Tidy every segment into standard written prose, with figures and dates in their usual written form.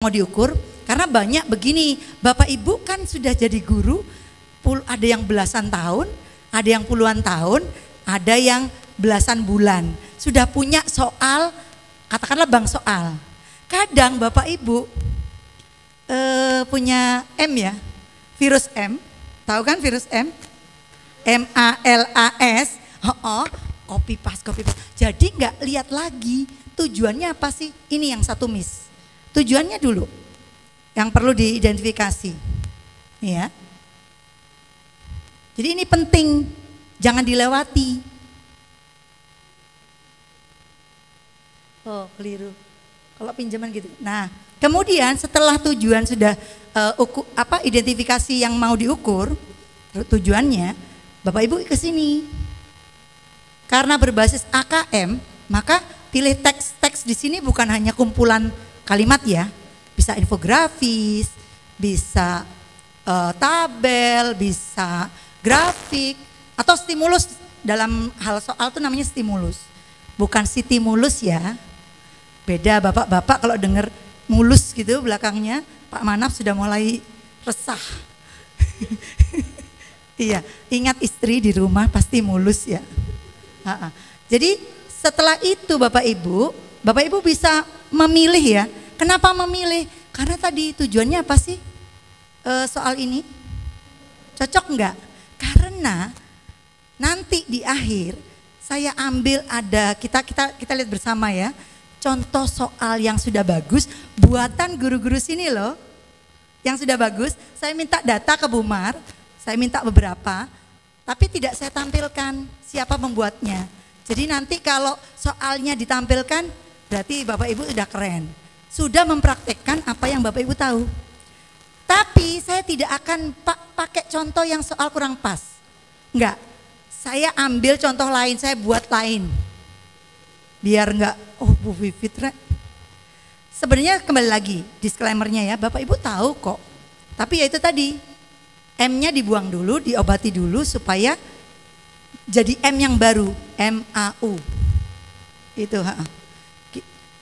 mau diukur. Karena banyak begini, Bapak Ibu kan sudah jadi guru, ada yang belasan tahun, ada yang puluhan tahun, ada yang belasan bulan. Sudah punya soal, katakanlah bank soal. Kadang Bapak Ibu punya M ya, virus M, tahu kan virus M? MALAS, copy paste. Jadi nggak lihat lagi tujuannya apa sih? Ini yang satu miss. Tujuannya dulu yang perlu diidentifikasi, ya. Jadi ini penting, jangan dilewati. Oh keliru. Kalau pinjaman gitu. Nah, kemudian setelah tujuan sudah identifikasi yang mau diukur, tujuannya, Bapak Ibu ke sini. Karena berbasis AKM, maka pilih teks di sini bukan hanya kumpulan kalimat ya, bisa infografis, bisa tabel, bisa grafik, atau stimulus. Dalam hal soal itu namanya stimulus, bukan stimulus ya. Beda bapak-bapak kalau dengar mulus gitu belakangnya, Pak Manaf sudah mulai resah. Iya, ingat istri di rumah pasti mulus ya. Jadi setelah itu Bapak Ibu bisa memilih ya. Kenapa memilih? Karena tadi tujuannya apa sih soal ini? Cocok enggak? Karena nanti di akhir saya ambil ada kita lihat bersama ya. Contoh soal yang sudah bagus, buatan guru-guru sini loh. Yang sudah bagus, saya minta data ke Bumar, saya minta beberapa, tapi tidak saya tampilkan siapa pembuatnya. Jadi nanti kalau soalnya ditampilkan, berarti Bapak Ibu sudah keren. Sudah mempraktekkan apa yang Bapak Ibu tahu. Tapi saya tidak akan pakai contoh yang soal kurang pas. Enggak, saya ambil contoh lain, saya buat lain. Biar enggak, Bu Vivit, sebenarnya kembali lagi disclaimer-nya ya, Bapak Ibu tahu kok. Tapi ya itu tadi, M-nya dibuang dulu, diobati dulu supaya jadi M yang baru, MAU. Itu.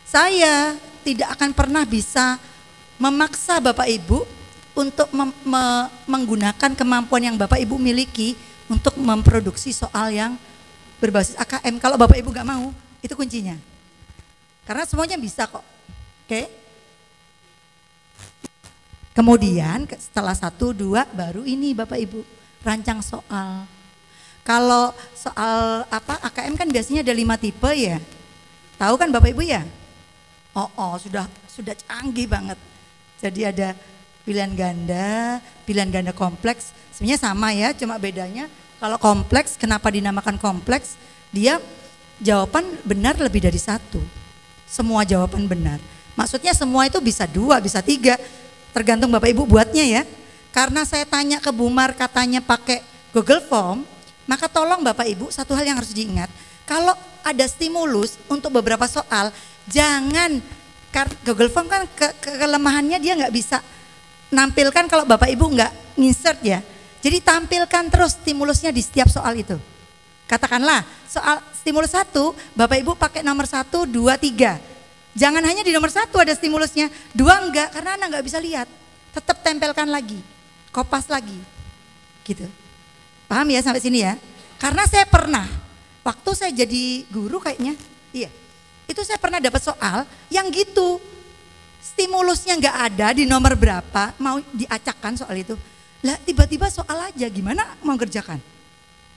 Saya tidak akan pernah bisa memaksa Bapak Ibu untuk menggunakan kemampuan yang Bapak Ibu miliki untuk memproduksi soal yang berbasis AKM. Kalau Bapak Ibu gak mau, itu kuncinya. Karena semuanya bisa kok. Oke? Kemudian setelah 1, 2 baru ini Bapak Ibu rancang soal. Kalau soal AKM kan biasanya ada 5 tipe ya. Tahu kan Bapak Ibu ya? Sudah canggih banget. Jadi ada pilihan ganda kompleks. Sebenarnya sama ya, cuma bedanya kalau kompleks, kenapa dinamakan kompleks? Dia jawaban benar lebih dari 1. Semua jawaban benar. Maksudnya semua itu bisa 2, bisa 3. Tergantung Bapak Ibu buatnya ya. Karena saya tanya ke Bumar katanya pakai Google Form, maka tolong Bapak Ibu satu hal yang harus diingat. Kalau ada stimulus untuk beberapa soal, jangan, Google Form kan kelemahannya dia nggak bisa nampilkan kalau Bapak Ibu nggak insert ya. Jadi tampilkan terus stimulusnya di setiap soal itu. Katakanlah soal stimulus 1, Bapak Ibu pakai nomor 1, 2, 3. Jangan hanya di nomor 1 ada stimulusnya, 2 enggak, karena Anda nggak bisa lihat. Tetap tempelkan lagi, kopas lagi, gitu. Paham ya sampai sini ya? Karena saya pernah, waktu saya jadi guru kayaknya, iya, itu saya pernah dapat soal yang gitu. Stimulusnya nggak ada di nomor berapa, mau diacakkan soal itu. Lah tiba-tiba soal aja, gimana mau kerjakan?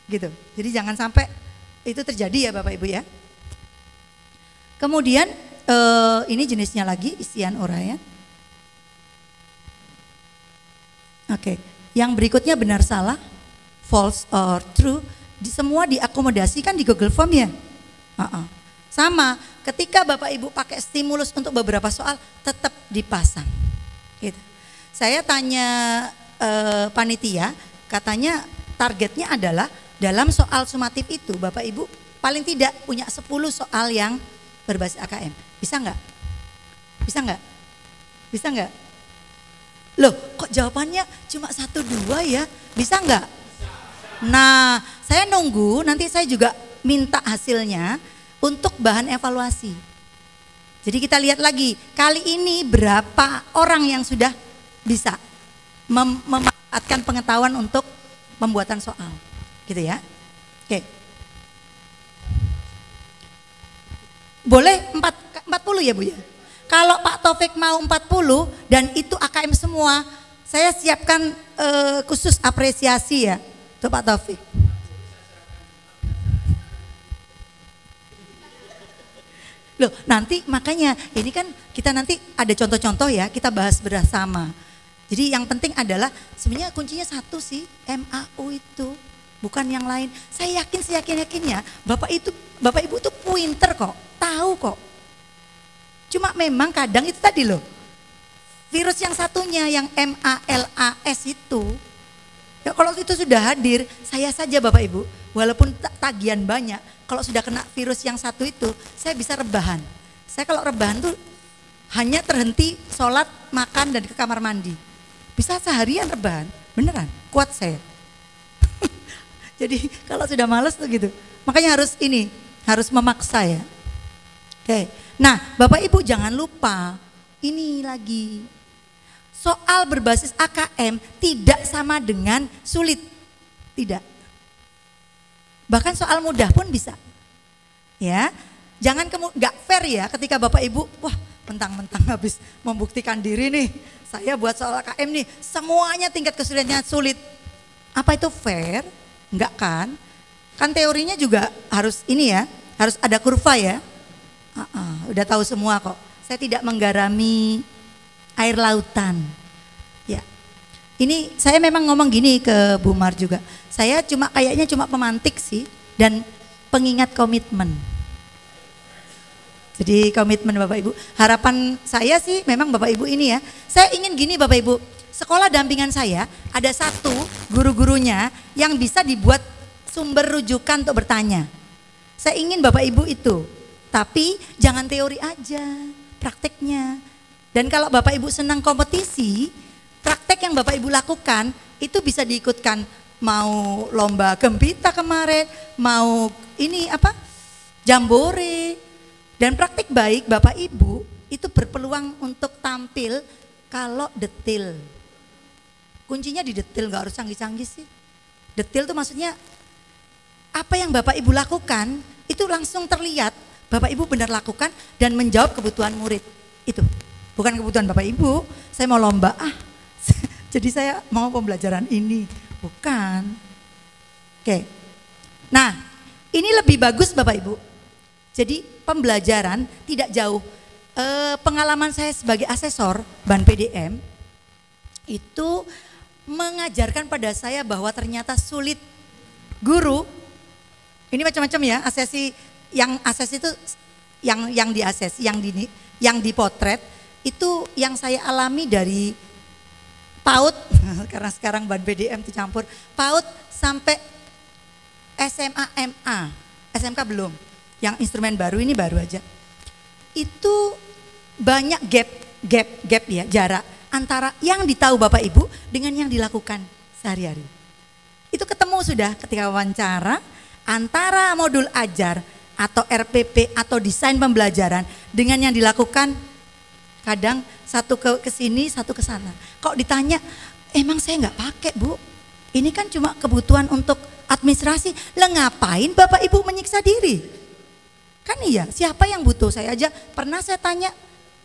Gitu. Jadi jangan sampai itu terjadi ya Bapak Ibu ya. Kemudian ini jenisnya lagi isian uraian. Oke, yang berikutnya benar salah, false or true, semua diakomodasikan di Google Form ya. Sama, ketika Bapak Ibu pakai stimulus untuk beberapa soal tetap dipasang. Gitu. Saya tanya panitia, katanya targetnya adalah dalam soal sumatif itu Bapak Ibu paling tidak punya 10 soal yang berbasis AKM. Bisa enggak? Bisa enggak? Bisa enggak? Loh kok jawabannya cuma 1, 2 ya? Bisa enggak? Nah saya nunggu nanti saya juga minta hasilnya untuk bahan evaluasi. Jadi kita lihat lagi, kali ini berapa orang yang sudah bisa memanfaatkan pengetahuan untuk pembuatan soal. Gitu ya. Oke. Boleh 40 ya Bu ya? Kalau Pak Taufik mau 40 dan itu AKM semua, saya siapkan khusus apresiasi ya untuk Pak Taufik. Loh, nanti makanya ini kan kita nanti ada contoh-contoh ya, kita bahas bersama. Jadi yang penting adalah sebenarnya kuncinya satu sih, MAU itu, bukan yang lain. Saya yakin-yakinnya Bapak Ibu tuh pinter kok, tahu kok. Cuma memang kadang itu tadi loh, virus yang satunya yang MALAS itu, ya kalau itu sudah hadir, saya saja Bapak Ibu, walaupun tagihan banyak, kalau sudah kena virus yang satu itu, saya bisa rebahan. Saya kalau rebahan tuh hanya terhenti sholat, makan, dan ke kamar mandi. Bisa seharian rebahan, beneran, kuat saya. Jadi kalau sudah males tuh gitu, makanya harus memaksa ya. Oke, nah Bapak Ibu jangan lupa, ini lagi, soal berbasis AKM tidak sama dengan sulit, tidak. Bahkan soal mudah pun bisa. Ya, jangan nggak fair ya ketika Bapak Ibu, wah mentang-mentang habis membuktikan diri nih, saya buat soal AKM nih, semuanya tingkat kesulitannya sulit. Apa itu fair? Enggak kan? Kan teorinya juga harus ini ya, harus ada kurva ya. Udah tahu semua kok. Saya tidak menggarami air lautan. Ya. Ini saya memang ngomong gini ke Bu Mar juga. Saya kayaknya cuma pemantik sih dan pengingat komitmen. Jadi komitmen Bapak Ibu. Harapan saya sih memang Bapak Ibu ini ya. Saya ingin gini Bapak Ibu. Sekolah dampingan saya ada satu guru-gurunya yang bisa dibuat sumber rujukan untuk bertanya. Saya ingin Bapak Ibu itu. Tapi jangan teori aja, prakteknya. Dan kalau Bapak Ibu senang kompetisi, praktek yang Bapak Ibu lakukan itu bisa diikutkan, mau lomba gempita kemarin, mau ini jambore. Dan praktik baik Bapak Ibu itu berpeluang untuk tampil kalau detil. Kuncinya di detil, gak harus canggih-canggih sih. Detil itu maksudnya apa yang Bapak Ibu lakukan itu langsung terlihat Bapak Ibu benar lakukan dan menjawab kebutuhan murid. Itu bukan kebutuhan Bapak Ibu, saya mau lomba jadi saya mau pembelajaran ini, bukan. Oke. Nah, ini lebih bagus Bapak Ibu. Jadi pembelajaran tidak jauh. Pengalaman saya sebagai asesor Ban PDM itu mengajarkan pada saya bahwa ternyata sulit. Guru, ini macam-macam ya, yang ases itu yang diases, yang dipotret itu yang saya alami dari PAUD karena sekarang Ban PDM dicampur PAUD sampai SMA MA, SMK belum. Yang instrumen baru ini baru aja. Itu banyak gap ya, jarak antara yang ditahu Bapak Ibu dengan yang dilakukan sehari-hari. Itu ketemu sudah ketika wawancara antara modul ajar atau RPP atau desain pembelajaran dengan yang dilakukan, kadang satu ke sini, satu ke sana. Kok ditanya, emang saya nggak pakai Bu, ini kan cuma kebutuhan untuk administrasi. Lah ngapain Bapak Ibu menyiksa diri? Kan iya, siapa yang butuh? Saya aja pernah saya tanya,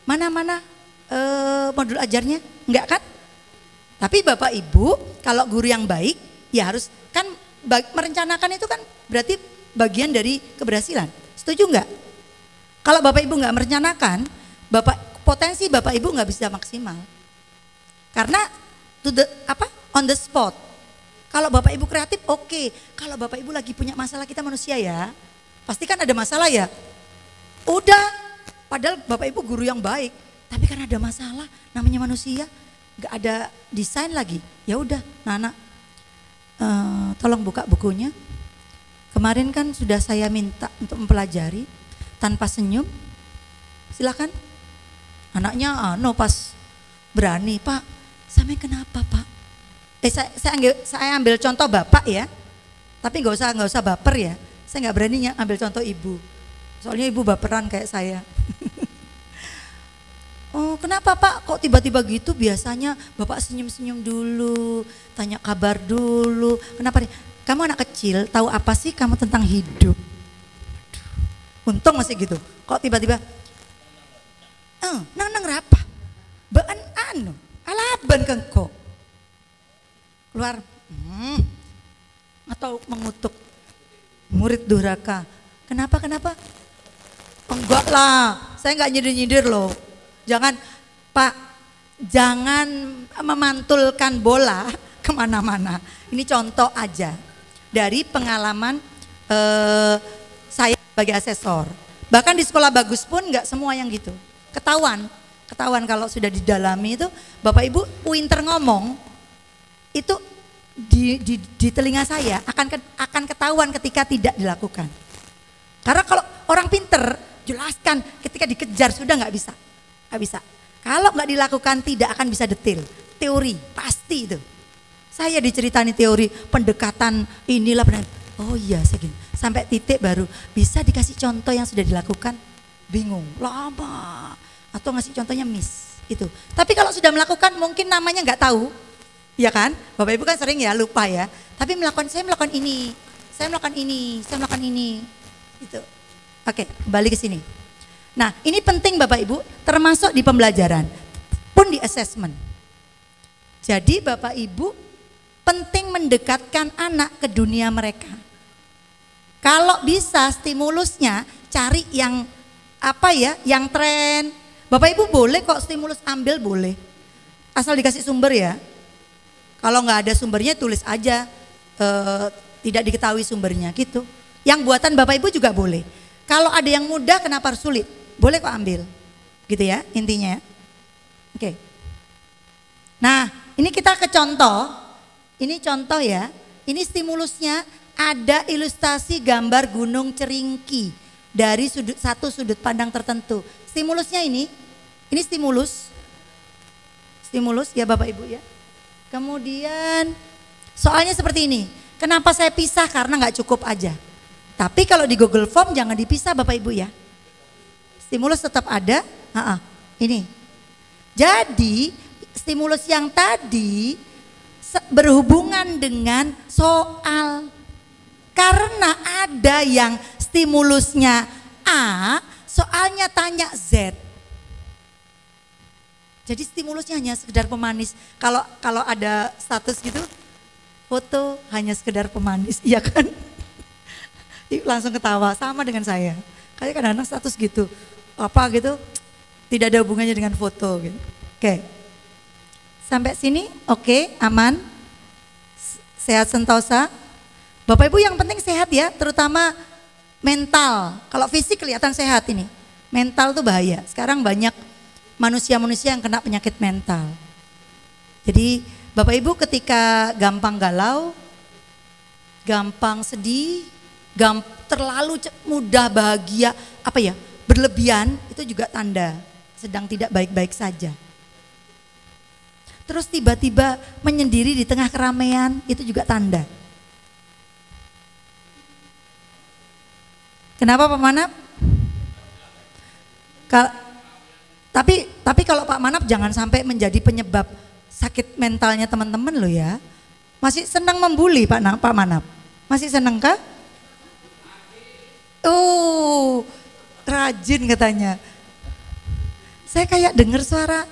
mana modul ajarnya? Enggak kan? Tapi Bapak Ibu kalau guru yang baik ya harus kan merencanakan itu kan berarti bagian dari keberhasilan. Setuju enggak? Kalau Bapak Ibu enggak merencanakan, potensi Bapak Ibu enggak bisa maksimal. Karena on the spot. Kalau Bapak Ibu kreatif oke. Kalau Bapak Ibu lagi punya masalah, kita manusia ya. Pasti kan ada masalah ya. Udah, padahal Bapak Ibu guru yang baik, tapi karena ada masalah, namanya manusia, nggak ada desain lagi. Ya udah, Nana, tolong buka bukunya. Kemarin kan sudah saya minta untuk mempelajari tanpa senyum. Silakan. Anaknya pas berani, Pak. Sampai kenapa Pak? Saya ambil contoh Bapak ya, tapi nggak usah baper ya. Saya nggak berani ambil contoh ibu, soalnya ibu baperan kayak saya. Oh kenapa Pak kok tiba-tiba gitu, biasanya Bapak senyum-senyum dulu, tanya kabar dulu. Kenapa nih? Kamu anak kecil, tahu apa sih kamu tentang hidup? Untung masih gitu. Kok tiba-tiba nang rapa? Baan anu, alaban kengko. Keluar atau mengutuk murid durhaka. Kenapa? Enggak lah, saya enggak nyindir-nyindir loh. Jangan Pak, jangan memantulkan bola kemana-mana. Ini contoh aja dari pengalaman saya sebagai asesor. Bahkan di sekolah bagus pun enggak semua yang gitu. Ketahuan kalau sudah didalami itu, Bapak Ibu pinter ngomong itu di telinga saya akan ketahuan ketika tidak dilakukan. Karena kalau orang pinter jelaskan, ketika dikejar sudah nggak bisa. Kalau nggak dilakukan tidak akan bisa detail. Teori pasti itu. Saya diceritani teori pendekatan inilah oh iya segini. Sampai titik baru bisa dikasih contoh yang sudah dilakukan, bingung lama atau ngasih contohnya miss itu. Tapi kalau sudah melakukan mungkin namanya nggak tahu, ya kan? Bapak Ibu kan sering ya lupa ya. Tapi saya melakukan ini, saya melakukan ini, itu. Oke, kembali ke sini. Nah, ini penting Bapak Ibu, termasuk di pembelajaran, pun di assessment. Jadi Bapak Ibu penting mendekatkan anak ke dunia mereka. Kalau bisa stimulusnya cari yang yang tren. Bapak Ibu boleh kok stimulus ambil boleh, asal dikasih sumber ya. Kalau nggak ada sumbernya tulis aja tidak diketahui sumbernya gitu. Yang buatan Bapak Ibu juga boleh. Kalau ada yang mudah kenapa harus sulit? Boleh kok ambil, gitu ya intinya. Oke. Nah ini kita ke contoh. Ini contoh ya. Ini stimulusnya ada ilustrasi gambar gunung Ceringki dari satu sudut pandang tertentu. Stimulusnya ini stimulus ya Bapak Ibu ya. Kemudian soalnya seperti ini. Kenapa saya pisah? Karena nggak cukup aja. Tapi kalau di Google Form jangan dipisah Bapak Ibu ya. Stimulus tetap ada. Ini. Jadi stimulus yang tadi berhubungan dengan soal. Karena ada yang stimulusnya A, soalnya tanya Z. Jadi stimulusnya hanya sekedar pemanis. Kalau ada status gitu, foto hanya sekedar pemanis, iya kan? Langsung ketawa, sama dengan saya. Kayak kadang-kadang status gitu, apa gitu, tidak ada hubungannya dengan foto gitu. Oke, sampai sini oke, aman, sehat sentosa. Bapak Ibu yang penting sehat ya, terutama mental. Kalau fisik kelihatan sehat ini, mental tuh bahaya. Sekarang banyak manusia-manusia yang kena penyakit mental. Jadi Bapak Ibu ketika gampang galau, gampang sedih, terlalu mudah bahagia, berlebihan, itu juga tanda sedang tidak baik-baik saja. Terus tiba-tiba menyendiri di tengah keramaian, itu juga tanda. Kenapa Pak Manap? Tapi kalau Pak Manap jangan sampai menjadi penyebab sakit mentalnya teman-teman loh ya. Masih senang membuli Pak Manap? Masih senang kah? Rajin katanya. Saya kayak dengar suara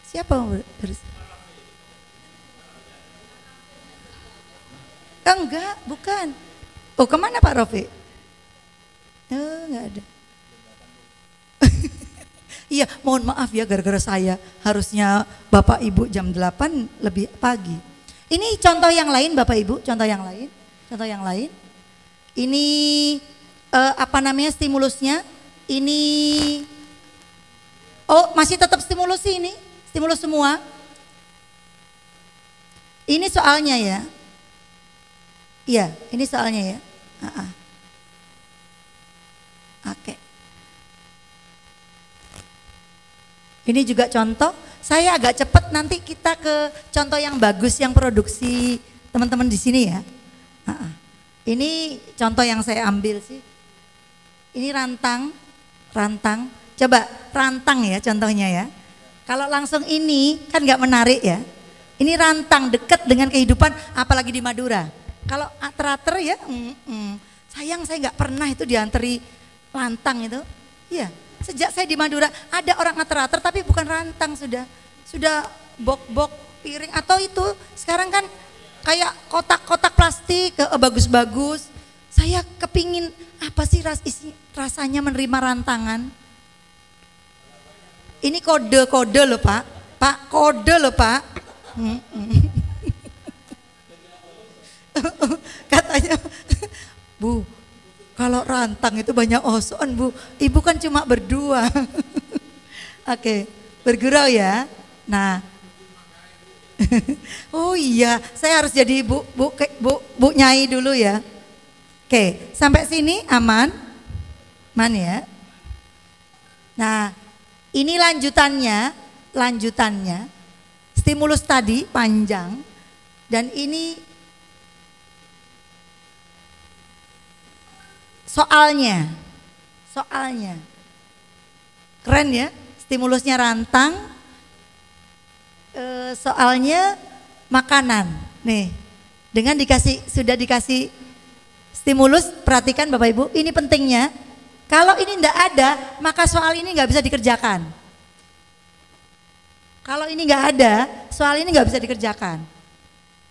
siapa? Enggak, bukan. Oh kemana Pak Rofi? Enggak ada. Iya, mohon maaf ya gara-gara saya harusnya Bapak Ibu jam 8 lebih pagi. Ini contoh yang lain Bapak Ibu, contoh yang lain. Ini stimulusnya? Ini masih tetap stimulus ini, stimulus semua. Ini soalnya ya. Iya, ini soalnya ya. Oke. Ini juga contoh, saya agak cepat nanti kita ke contoh yang bagus yang produksi teman-teman di sini ya. Ini contoh yang saya ambil sih. Ini rantang Coba rantang ya contohnya ya. Kalau langsung ini kan nggak menarik ya. Ini rantang dekat dengan kehidupan, apalagi di Madura. Kalau ater-ater ya, sayang saya nggak pernah itu dianteri lantang itu. Iya, sejak saya di Madura ada orang ater-ater tapi bukan rantang, sudah bok-bok piring atau itu sekarang kan kayak kotak-kotak plastik bagus-bagus. Saya kepingin apa sih rasanya menerima rantangan? Ini kode-kode loh Pak, Pak kode loh Pak. Katanya, Bu, kalau rantang itu banyak osoan Bu, Ibu kan cuma berdua. Oke, bergurau ya. Nah, oh iya, saya harus jadi bu Nyai dulu ya. Oke, sampai sini aman, aman ya. Nah, ini lanjutannya, stimulus tadi panjang, dan ini soalnya, keren ya, stimulusnya rantang, soalnya makanan, nih, dengan sudah dikasih stimulus, perhatikan Bapak Ibu, ini pentingnya. Kalau ini enggak ada, maka soal ini nggak bisa dikerjakan. Kalau ini nggak ada, soal ini nggak bisa dikerjakan.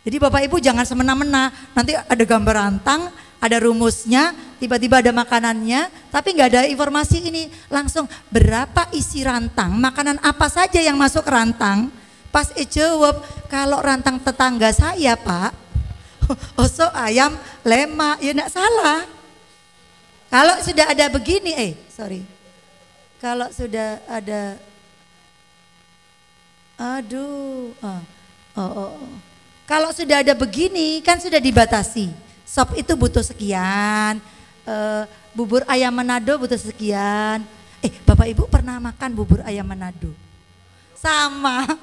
Jadi Bapak Ibu jangan semena-mena, nanti ada gambar rantang, ada rumusnya, tiba-tiba ada makanannya, tapi nggak ada informasi ini. Langsung berapa isi rantang, makanan apa saja yang masuk rantang. Pas jawab, kalau rantang tetangga saya Pak, oso ayam lemak, ya enggak salah. Kalau sudah ada begini, kalau sudah ada, kalau sudah ada begini kan sudah dibatasi. Sop itu butuh sekian, bubur ayam Manado butuh sekian. Bapak Ibu pernah makan bubur ayam Manado? Sama.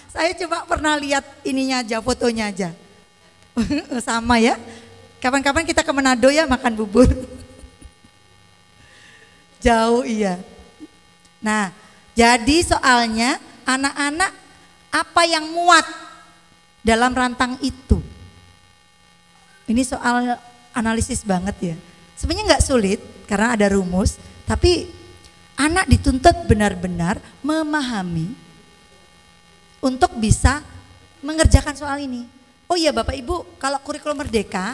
Saya cuma pernah lihat ininya aja, fotonya aja. Sama ya. Kapan-kapan kita ke Manado ya makan bubur. Jauh iya. Nah, jadi soalnya anak-anak apa yang muat dalam rantang itu? Ini soal analisis banget ya. Sebenarnya nggak sulit karena ada rumus, tapi anak dituntut benar-benar memahami untuk bisa mengerjakan soal ini. Oh iya Bapak Ibu, kalau kurikulum merdeka,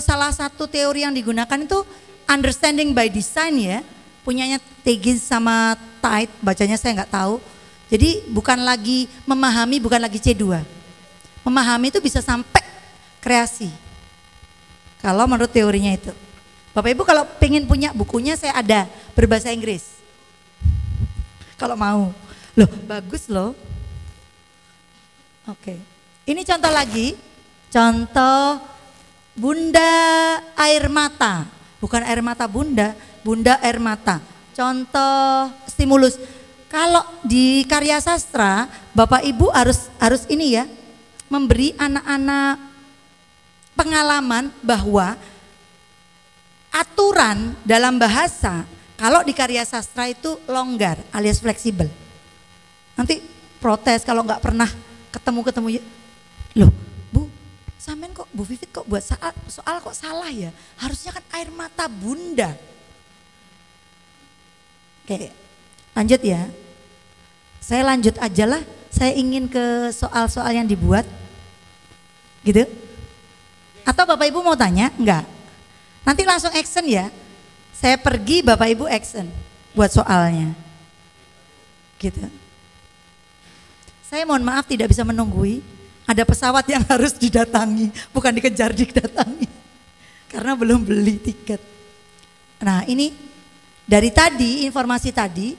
salah satu teori yang digunakan itu understanding by design ya, punyanya Tegis sama Tait, bacanya saya nggak tahu. Jadi bukan lagi memahami, bukan lagi C2. Memahami itu bisa sampai kreasi. Kalau menurut teorinya itu. Bapak Ibu kalau pengen punya bukunya saya ada berbahasa Inggris. Kalau mau. Loh bagus loh. Oke. Ini contoh lagi. Contoh Bunda air mata. Bukan air mata bunda, bunda air mata. Contoh stimulus. Kalau di karya sastra, Bapak Ibu harus ini ya, memberi anak-anak pengalaman bahwa aturan dalam bahasa kalau di karya sastra itu longgar alias fleksibel. Nanti protes kalau nggak pernah ketemu. Loh, Bu, sampean kok Bu Vivit kok buat soal kok salah ya? Harusnya kan air mata bunda. Oke, lanjut ya. Saya lanjut aja lah. Saya ingin ke soal-soal yang dibuat, gitu. Atau Bapak Ibu mau tanya? Enggak. Nanti langsung action ya. Saya pergi, Bapak Ibu action buat soalnya, gitu. Saya mohon maaf tidak bisa menunggui. Ada pesawat yang harus didatangi, bukan dikejar, didatangi. Karena belum beli tiket. Nah ini dari tadi, informasi tadi,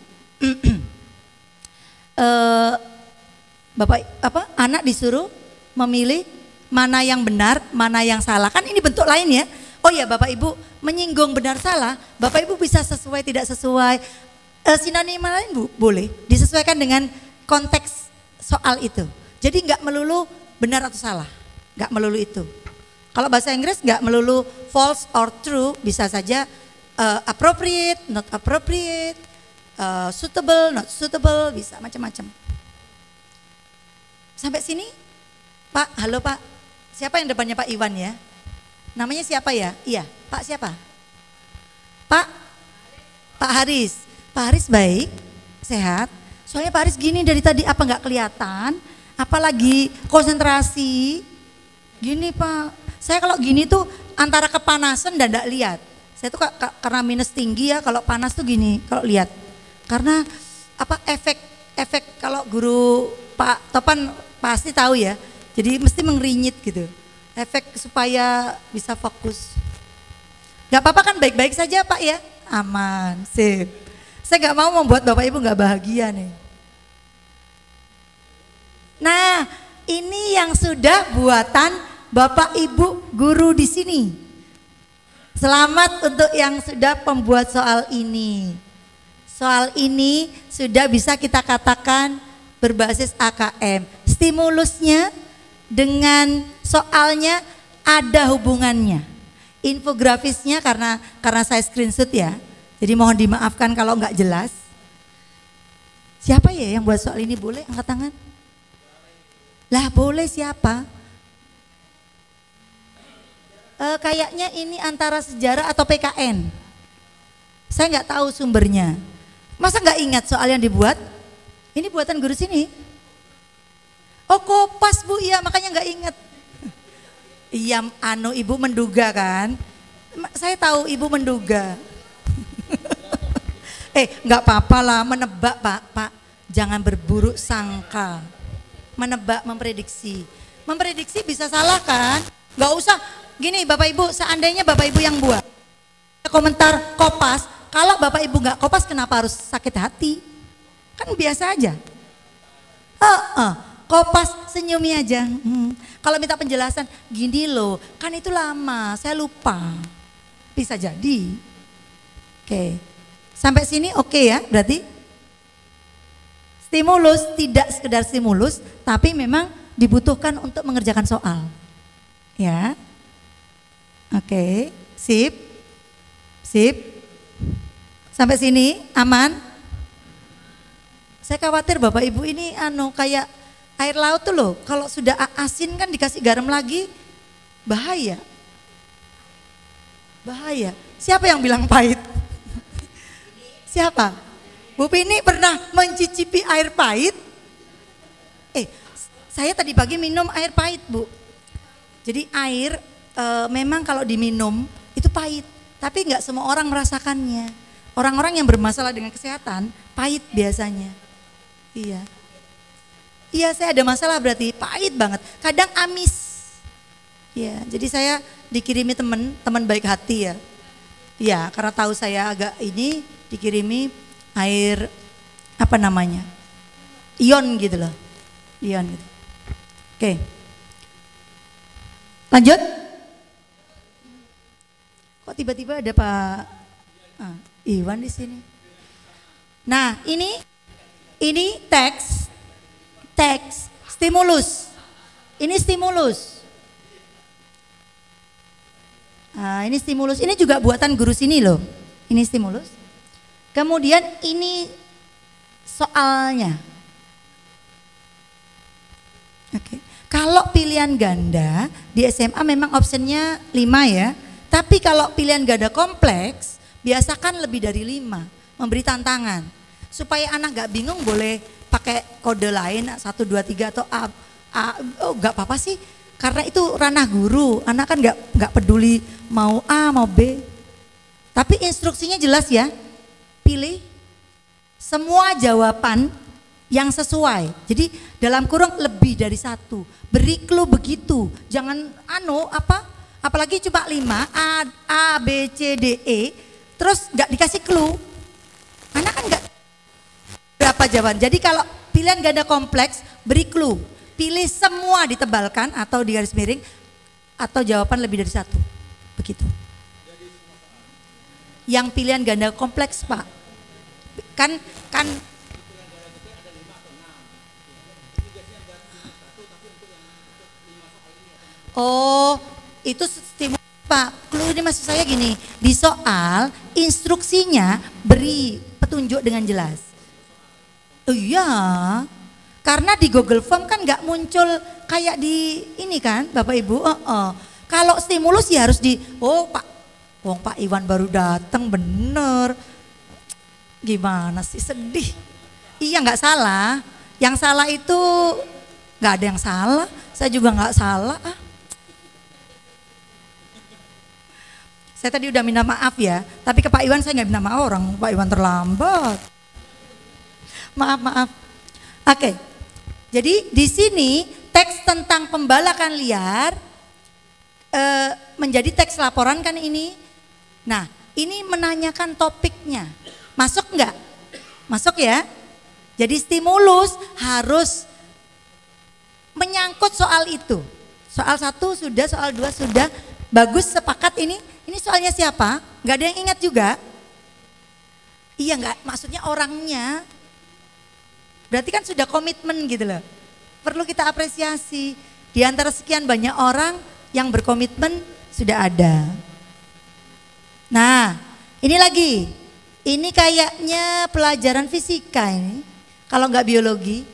anak disuruh memilih mana yang benar, mana yang salah. Kan ini bentuk lain ya. Oh ya Bapak Ibu, menyinggung benar salah, Bapak Ibu bisa sesuai tidak sesuai. Sinonim lain boleh disesuaikan dengan konteks soal itu. Jadi nggak melulu benar atau salah, nggak melulu itu. Kalau bahasa Inggris nggak melulu false or true, bisa saja appropriate, not appropriate, suitable, not suitable, bisa macam-macam. Sampai sini, Pak, halo Pak. Siapa yang depannya Pak Iwan ya? Namanya siapa ya? Iya, Pak siapa? Pak Haris. Pak Haris baik, sehat. Soalnya Pak Haris gini dari tadi apa nggak kelihatan? Apalagi konsentrasi. Gini Pak, saya kalau gini tuh antara kepanasan dan nggak lihat. Saya tuh karena minus tinggi ya, kalau panas tuh gini, kalau lihat. Karena apa efek kalau guru Pak Topan pasti tahu ya. Jadi mesti mengerinyit gitu. Efek supaya bisa fokus. Gak apa-apa kan, baik-baik saja Pak ya? Aman, sip. Saya gak mau membuat Bapak Ibu gak bahagia nih. Nah, ini yang sudah buatan Bapak Ibu guru di sini. Selamat untuk yang sudah pembuat soal ini. Soal ini sudah bisa kita katakan berbasis AKM. Stimulusnya dengan soalnya ada hubungannya. Infografisnya karena saya screenshot ya. Jadi mohon dimaafkan kalau nggak jelas. Siapa ya yang buat soal ini, boleh angkat tangan? Lah boleh, siapa? Kayaknya ini antara sejarah atau PKN. Saya nggak tahu sumbernya. Masa nggak ingat soal yang dibuat? Ini buatan guru sini. Oh Kopas Bu, iya makanya nggak ingat. Iya, Ibu menduga kan? Saya tahu Ibu menduga. Nggak apa-apa lah, menebak Pak. Jangan berburuk sangka. Menebak, memprediksi. Memprediksi bisa salah kan? Nggak usah. Gini Bapak Ibu, seandainya Bapak Ibu yang buat komentar Kopas, kalau Bapak Ibu nggak Kopas kenapa harus sakit hati? Kan biasa aja. Kopas, senyumi aja. Kalau minta penjelasan, gini loh, kan itu lama, saya lupa. Bisa jadi. Oke. Sampai sini oke ya, berarti stimulus tidak sekedar stimulus, tapi memang dibutuhkan untuk mengerjakan soal. Ya. Oke, sip. Sampai sini aman? Saya khawatir Bapak Ibu ini kayak air laut tuh loh, kalau sudah asin kan dikasih garam lagi, bahaya. Siapa yang bilang pahit? Siapa? Bu Pini pernah mencicipi air pahit? Saya tadi pagi minum air pahit Bu. Jadi air memang kalau diminum itu pahit, tapi nggak semua orang merasakannya. Orang-orang yang bermasalah dengan kesehatan pahit biasanya. Iya, saya ada masalah berarti pahit banget. Kadang amis. Ya, jadi saya dikirimi teman baik hati ya. Ya, karena tahu saya agak ini dikirimi air apa namanya? Ion gitu loh. Ion gitu. Oke. Lanjut. Kok tiba-tiba ada Pak Iwan di sini? Nah, ini teks stimulus. Ini stimulus. Nah, ini stimulus. Ini juga buatan guru sini loh. Ini stimulus. Kemudian ini soalnya. Oke. Kalau pilihan ganda di SMA memang optionnya 5 ya. Tapi kalau pilihan ganda kompleks biasakan lebih dari 5. Memberi tantangan. Supaya anak gak bingung boleh pakai kode lain 1, 2, 3 atau A. Gak apa-apa sih. Karena itu ranah guru. Anak kan gak peduli mau A mau B. Tapi instruksinya jelas ya. Pilih semua jawaban yang sesuai. Jadi dalam kurung lebih dari 1. Beri clue begitu. Jangan apalagi cuma 5 A B C D E terus nggak dikasih clue. Anak kan nggak berapa jawaban. Jadi kalau pilihan ganda kompleks beri clue. Pilih semua ditebalkan atau di garis miring atau jawaban lebih dari 1. Begitu. Yang pilihan ganda kompleks Pak. Kan oh, itu stimulus Pak. Clue ini maksud saya gini, di soal instruksinya beri petunjuk dengan jelas. Oh iya, karena di Google Form kan nggak muncul kayak di ini kan Bapak Ibu. Kalau stimulus ya harus Pak Iwan baru datang bener. Gimana sih, sedih. Iya nggak salah, yang salah itu nggak ada yang salah, saya juga nggak salah. Saya tadi udah minta maaf ya, tapi ke Pak Iwan saya nggak minta maaf, orang Pak Iwan terlambat. Maaf. Oke, jadi di sini teks tentang pembalakan liar menjadi teks laporan kan ini. Nah, ini menanyakan topiknya, masuk nggak? Masuk ya. Jadi stimulus harus menyangkut soal itu. Soal 1 sudah, soal 2 sudah. Bagus, sepakat ini. Ini soalnya siapa? Nggak ada yang ingat juga? Iya nggak, maksudnya orangnya. Berarti kan sudah komitmen gitu loh. Perlu kita apresiasi. Di antara sekian banyak orang yang berkomitmen sudah ada. Nah, ini lagi. Ini kayaknya pelajaran fisika ini. Kalau nggak biologi.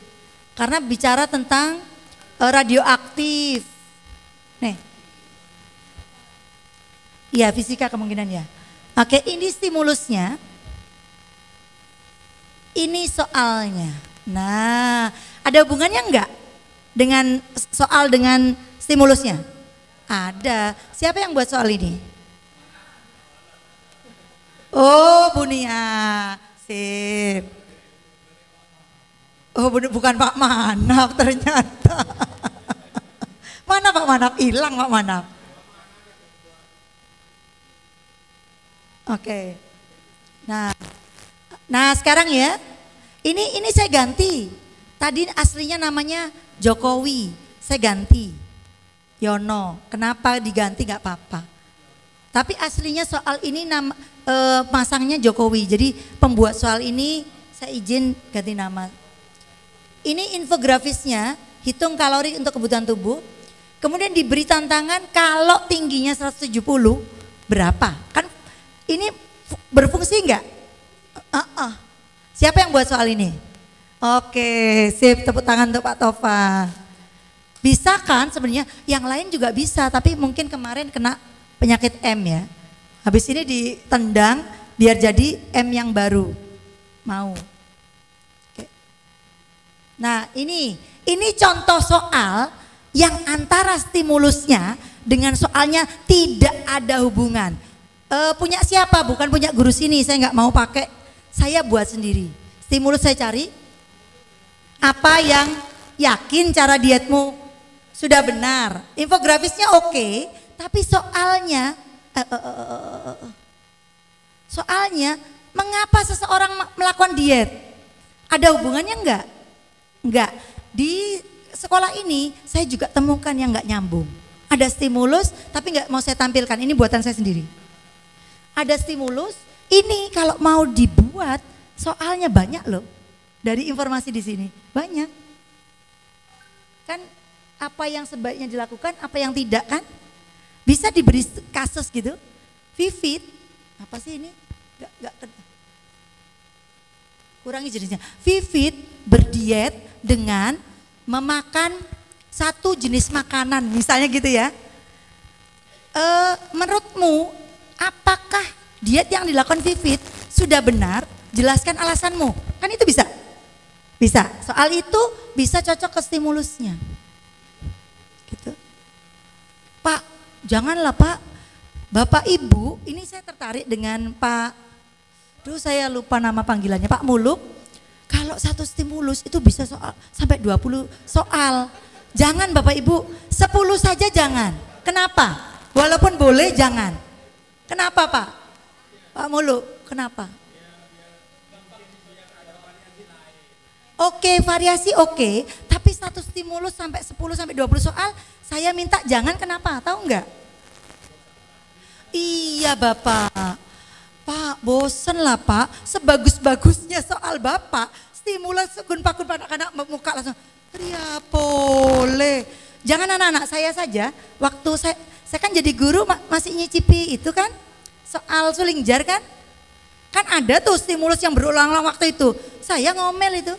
Karena bicara tentang radioaktif. Nih. Iya, fisika kemungkinan ya. Oke, ini stimulusnya. Ini soalnya. Nah, ada hubungannya enggak dengan soal dengan stimulusnya? Ada. Siapa yang buat soal ini? Oh, Bu Nia. Sip. Oh, bukan Pak Manap ternyata. Mana Pak Manap? Hilang Pak Manap. Oke. Nah sekarang ya, ini saya ganti. Tadi aslinya namanya Jokowi, saya ganti Yono. Kenapa diganti nggak apa-apa. Tapi aslinya soal ini masangnya Jokowi. Jadi pembuat soal ini saya izin ganti nama. Ini infografisnya, hitung kalori untuk kebutuhan tubuh. Kemudian diberi tantangan kalau tingginya 170 berapa? Kan ini berfungsi enggak? Siapa yang buat soal ini? Oke, sip, tepuk tangan untuk Pak Tova. Bisa kan sebenarnya? Yang lain juga bisa, tapi mungkin kemarin kena penyakit M ya. Habis ini ditendang biar jadi M yang baru. Mau? Oke. Nah ini contoh soal yang antara stimulusnya dengan soalnya tidak ada hubungan. Punya siapa? Bukan punya guru sini, saya nggak mau pakai, saya buat sendiri. Stimulus saya cari, apa yang yakin cara dietmu sudah benar. Infografisnya oke, tapi soalnya, mengapa seseorang melakukan diet? Ada hubungannya enggak? Enggak. Di sekolah ini saya juga temukan yang nggak nyambung. Ada stimulus, tapi nggak mau saya tampilkan. Ini buatan saya sendiri. Ada stimulus, ini kalau mau dibuat soalnya banyak loh. Dari informasi di sini banyak. Kan apa yang sebaiknya dilakukan, apa yang tidak kan? Bisa diberi kasus gitu. Vivid, apa sih ini? Kurangi jenisnya. Vivid berdiet dengan memakan satu jenis makanan, misalnya gitu ya. Menurutmu apakah diet yang dilakukan Vivit sudah benar? Jelaskan alasanmu. Kan itu bisa? Bisa. Soal itu bisa cocok ke stimulusnya. Gitu. Pak, janganlah Pak. Bapak Ibu, ini saya tertarik dengan Pak, saya lupa nama panggilannya, Pak Muluk. Kalau satu stimulus itu bisa soal sampai 20 soal. Jangan Bapak Ibu, 10 saja jangan. Kenapa? Walaupun boleh jangan. Kenapa Pak? Pak Muluk, kenapa? Oke, variasi oke, tapi satu stimulus sampai 10 sampai 20 soal, saya minta jangan, kenapa? Tahu enggak? Iya Bapak. Pak, bosen lah Pak, sebagus-bagusnya soal Bapak, stimulus gun-pakun anak-anak muka langsung, ya boleh. Jangan anak-anak saya saja, waktu saya kan jadi guru masih nyicipi itu kan, soal suling jar kan, Kan ada tuh stimulus yang berulang-ulang waktu itu. Saya ngomel itu.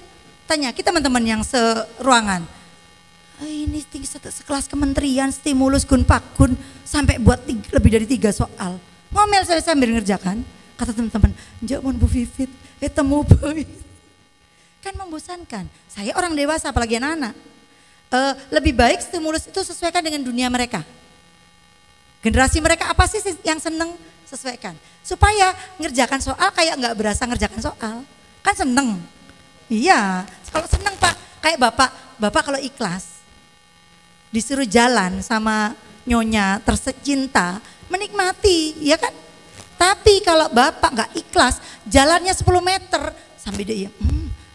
Tanyaki teman-teman yang seruangan. Ini sekelas kementerian stimulus gun pak gun sampai buat lebih dari 3 soal. Ngomel saya sambil ngerjakan. Kata teman-teman, "Njak mon Bu Vivit, temu boy." Kan membosankan. Saya orang dewasa apalagi anak-anak. Lebih baik stimulus itu sesuaikan dengan dunia mereka. Generasi mereka apa sih yang seneng, sesuaikan. Supaya ngerjakan soal kayak nggak berasa ngerjakan soal. Kan seneng. Iya, kalau seneng Pak, kayak bapak kalau ikhlas disuruh jalan sama nyonya tercinta, menikmati, ya kan? Tapi kalau bapak nggak ikhlas, jalannya 10 meter sampai dia,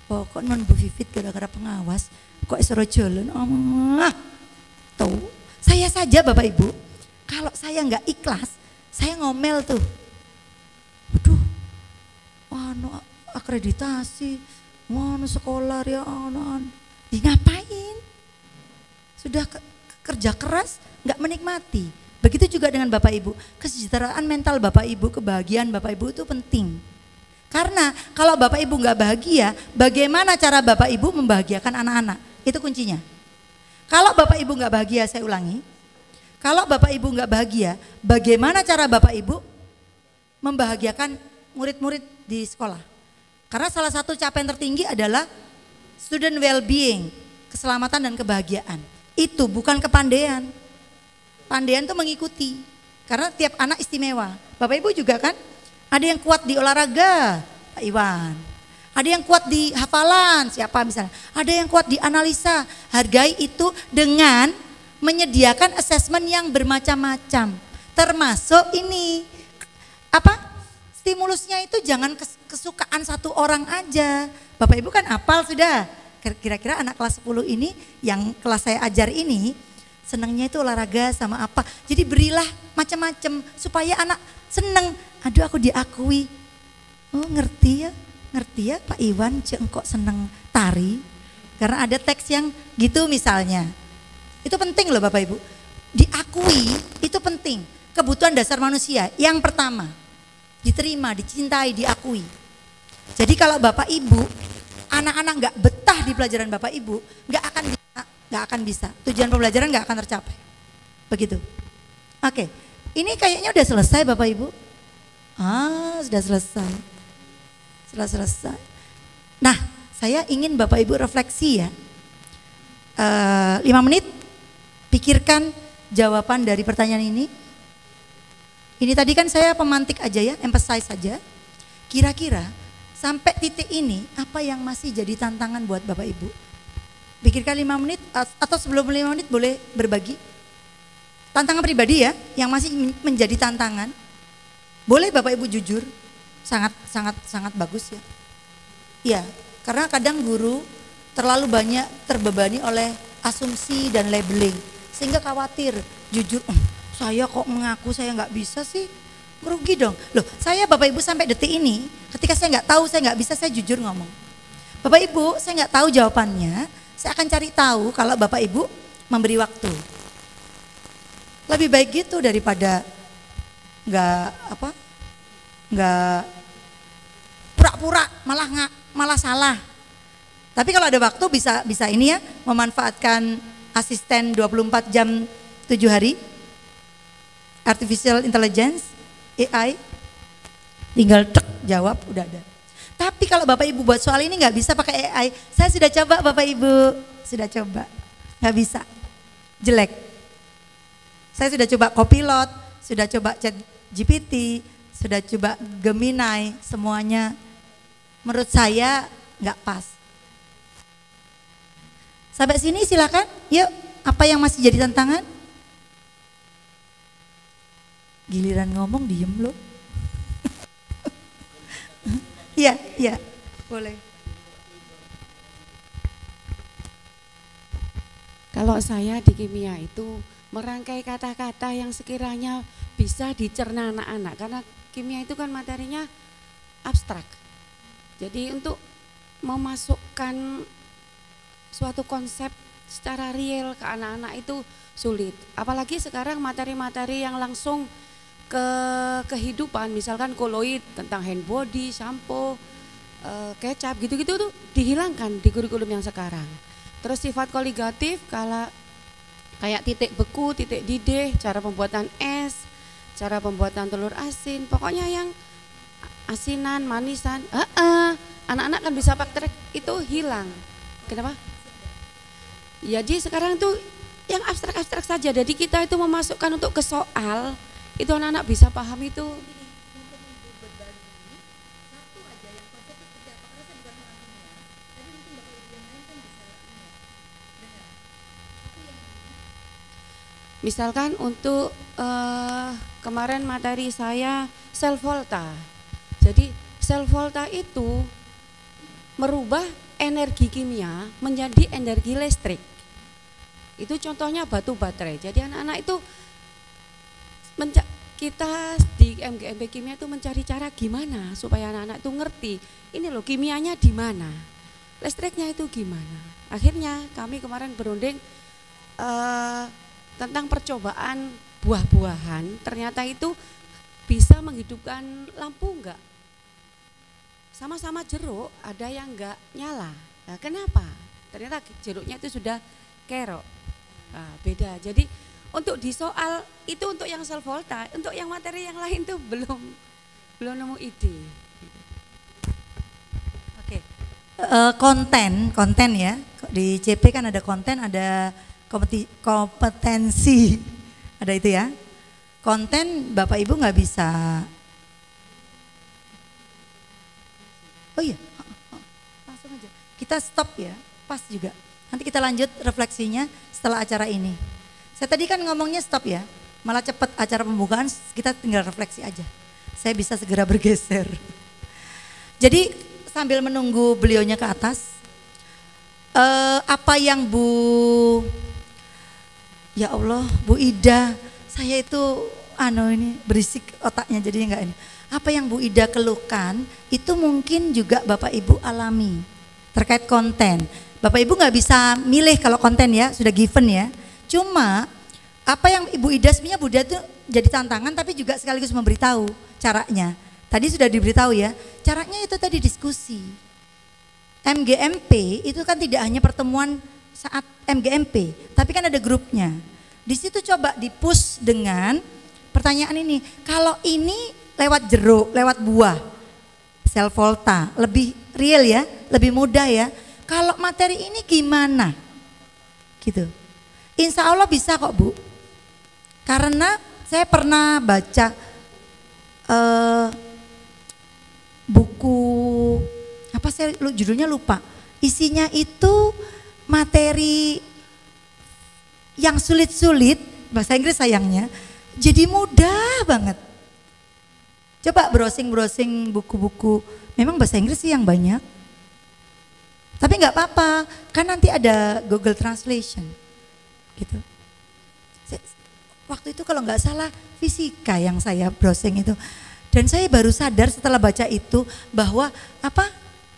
pokok non Bu Vivit gara-gara pengawas, kok suruh jalan, tuh. Saya saja Bapak Ibu, kalau saya nggak ikhlas, saya ngomel tuh, waduh, akreditasi, sekolah ya anak, ngapain? Sudah kerja keras, nggak menikmati. Begitu juga dengan Bapak Ibu, kesejahteraan mental Bapak Ibu, kebahagiaan Bapak Ibu itu penting. Karena kalau Bapak Ibu nggak bahagia, bagaimana cara Bapak Ibu membahagiakan anak-anak? Itu kuncinya. Kalau Bapak Ibu nggak bahagia, saya ulangi. Kalau Bapak Ibu nggak bahagia, bagaimana cara Bapak Ibu membahagiakan murid-murid di sekolah? Karena salah satu capaian tertinggi adalah student well-being, keselamatan dan kebahagiaan. Itu bukan kepandaian. Pandaian itu mengikuti. Karena tiap anak istimewa. Bapak Ibu juga kan? Ada yang kuat di olahraga, Pak Iwan. Ada yang kuat di hafalan, siapa misalnya. Ada yang kuat di analisa. Hargai itu dengan menyediakan asesmen yang bermacam-macam. Termasuk ini, stimulusnya itu jangan kesukaan satu orang aja. Bapak Ibu kan hafal sudah. Kira-kira anak kelas 10 ini yang kelas saya ajar ini senangnya itu olahraga sama apa. Jadi berilah macam-macam supaya anak senang. Aduh aku diakui. Oh ngerti ya Pak Iwan kok senang tari. Karena ada teks yang gitu misalnya. Itu penting loh Bapak Ibu. Diakui itu penting. Kebutuhan dasar manusia yang pertama. Diterima, dicintai, diakui. Jadi kalau Bapak Ibu, anak-anak nggak betah di pelajaran Bapak Ibu, nggak akan bisa. Tujuan pembelajaran nggak akan tercapai. Begitu. Oke, ini kayaknya udah selesai Bapak Ibu. Sudah selesai. Sudah selesai. Nah, saya ingin Bapak Ibu refleksi ya. 5 menit, pikirkan jawaban dari pertanyaan ini. Ini tadi kan saya pemantik aja ya, emphasize saja. Kira-kira sampai titik ini apa yang masih jadi tantangan buat Bapak Ibu? Pikirkan 5 menit atau sebelum 5 menit boleh berbagi. Tantangan pribadi ya, yang masih menjadi tantangan. Boleh Bapak Ibu jujur, sangat bagus ya. Iya, karena kadang guru terlalu banyak terbebani oleh asumsi dan labeling. Sehingga khawatir, jujur, saya kok mengaku saya nggak bisa sih, merugi dong. Loh, saya Bapak Ibu sampai detik ini, ketika saya nggak tahu, saya nggak bisa, saya jujur ngomong. Bapak Ibu, saya nggak tahu jawabannya, saya akan cari tahu kalau Bapak Ibu memberi waktu. Lebih baik gitu daripada nggak pura-pura malah salah. Tapi kalau ada waktu bisa ini ya, memanfaatkan asisten 24 jam 7 hari. Artificial Intelligence, AI, tinggal jawab udah ada. Tapi kalau Bapak Ibu buat soal ini nggak bisa pakai AI, saya sudah coba Bapak Ibu, sudah coba, nggak bisa, jelek. Saya sudah coba Copilot, sudah coba ChatGPT, sudah coba Gemini, semuanya menurut saya nggak pas. Sampai sini silakan, yuk apa yang masih jadi tantangan? Giliran ngomong diem loh. Iya, boleh. Kalau saya di kimia itu merangkai kata-kata yang sekiranya bisa dicerna anak-anak, karena kimia itu kan materinya abstrak. Jadi untuk memasukkan suatu konsep secara real ke anak-anak itu sulit. Apalagi sekarang materi-materi yang langsung ke kehidupan, misalkan koloid tentang hand body, shampoo, kecap gitu-gitu tuh dihilangkan di kurikulum yang sekarang. Terus sifat koligatif kayak titik beku, titik didih, cara pembuatan es, cara pembuatan telur asin, pokoknya yang asinan, manisan, anak-anak kan bisa praktek itu hilang. Kenapa? Jadi sekarang tuh yang abstrak-abstrak saja. Jadi kita itu memasukkan untuk ke soal, itu anak-anak bisa paham itu. Misalkan untuk kemarin materi saya sel volta. Jadi sel volta itu merubah energi kimia menjadi energi listrik. Itu contohnya batu baterai. Jadi anak-anak itu kita di MGMP kimia itu mencari cara gimana supaya anak-anak itu ngerti. Ini loh kimianya di mana, listriknya itu gimana. Akhirnya kami kemarin berunding tentang percobaan buah-buahan, ternyata itu bisa menghidupkan lampu enggak? Sama-sama jeruk, ada yang enggak nyala. Nah, kenapa? Ternyata jeruknya itu sudah kerok. Nah, beda. Jadi untuk di soal itu untuk yang sel volta, untuk yang materi yang lain tuh belum nemu ide. Oke. Konten ya. Di CP kan ada konten, ada kompetensi, ada itu ya. Konten Bapak Ibu nggak bisa. Oh iya, langsung aja. Kita stop ya, pas juga. Nanti kita lanjut refleksinya setelah acara ini. Saya tadi kan ngomongnya stop ya, malah cepet acara pembukaan, kita tinggal refleksi aja. Saya bisa segera bergeser. Jadi sambil menunggu beliaunya ke atas, apa yang Ya Allah, Bu Ida, saya itu ini berisik otaknya jadi enggak ini. Apa yang Bu Ida keluhkan itu mungkin juga Bapak Ibu alami terkait konten. Bapak Ibu nggak bisa milih kalau konten ya, sudah given ya. Cuma apa yang Ibu Ida sebenarnya Bu Ida itu jadi tantangan tapi juga sekaligus memberitahu caranya. Tadi sudah diberitahu ya, caranya itu tadi diskusi. MGMP itu kan tidak hanya pertemuan saat MGMP, tapi kan ada grupnya. Di situ coba di-push dengan pertanyaan ini. Kalau ini lewat jeruk, lewat buah, sel volta, lebih real ya, lebih mudah ya. Kalau materi ini gimana? Gitu. Insya Allah bisa kok Bu. Karena saya pernah baca buku apa saya judulnya lupa. Isinya itu materi yang sulit-sulit, bahasa Inggris sayangnya, jadi mudah banget. Coba browsing buku-buku, memang bahasa Inggris sih yang banyak. Tapi nggak apa-apa, kan nanti ada Google Translation, gitu. Waktu itu kalau nggak salah fisika yang saya browsing itu, dan saya baru sadar setelah baca itu bahwa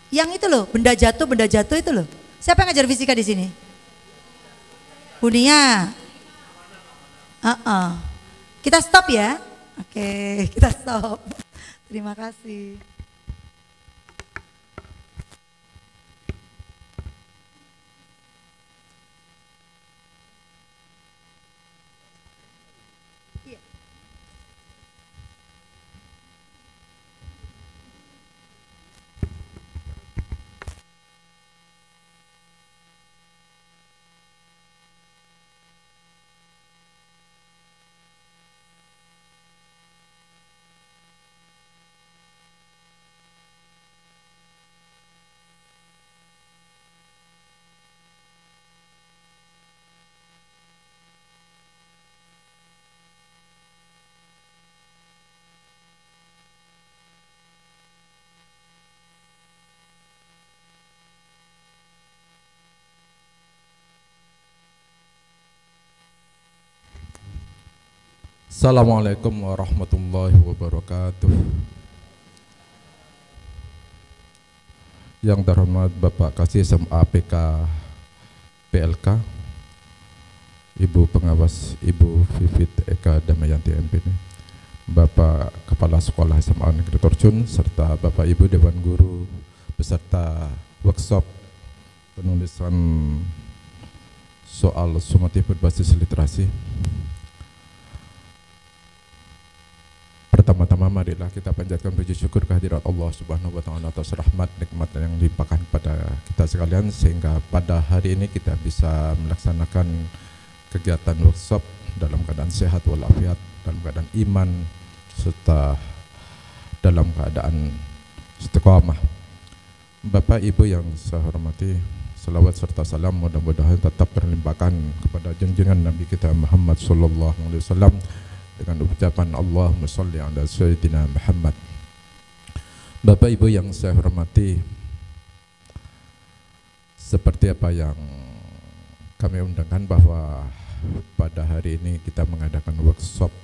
yang itu loh, benda jatuh itu loh. Siapa yang ngajar fisika di sini? Bunia. Kita stop ya. Oke, kita stop. Terima kasih. Assalamualaikum warahmatullahi wabarakatuh. Yang terhormat Bapak Kasih SMA PK PLK, Ibu Pengawas Ibu Vivit Eka Damayanti MPD, Bapak Kepala Sekolah SMA Negeri Torjun serta Bapak Ibu Dewan Guru beserta workshop penulisan soal sumatif berbasis literasi. Pertama-tama marilah kita panjatkan puji syukur kehadirat Allah Subhanahu wa taala atas rahmat nikmat yang dilimpahkan pada kita sekalian sehingga pada hari ini kita bisa melaksanakan kegiatan workshop dalam keadaan sehat walafiat, dalam keadaan iman serta dalam keadaan istiqamah. Bapak Ibu yang saya hormati, salawat serta salam mudah-mudahan tetap terlimpahkan kepada junjungan Nabi kita Muhammad sallallahu alaihi wasallam dengan ucapan Allahumma shalli ala sayyidina Muhammad. Bapak Ibu yang saya hormati, seperti apa yang kami undangkan bahwa pada hari ini kita mengadakan workshop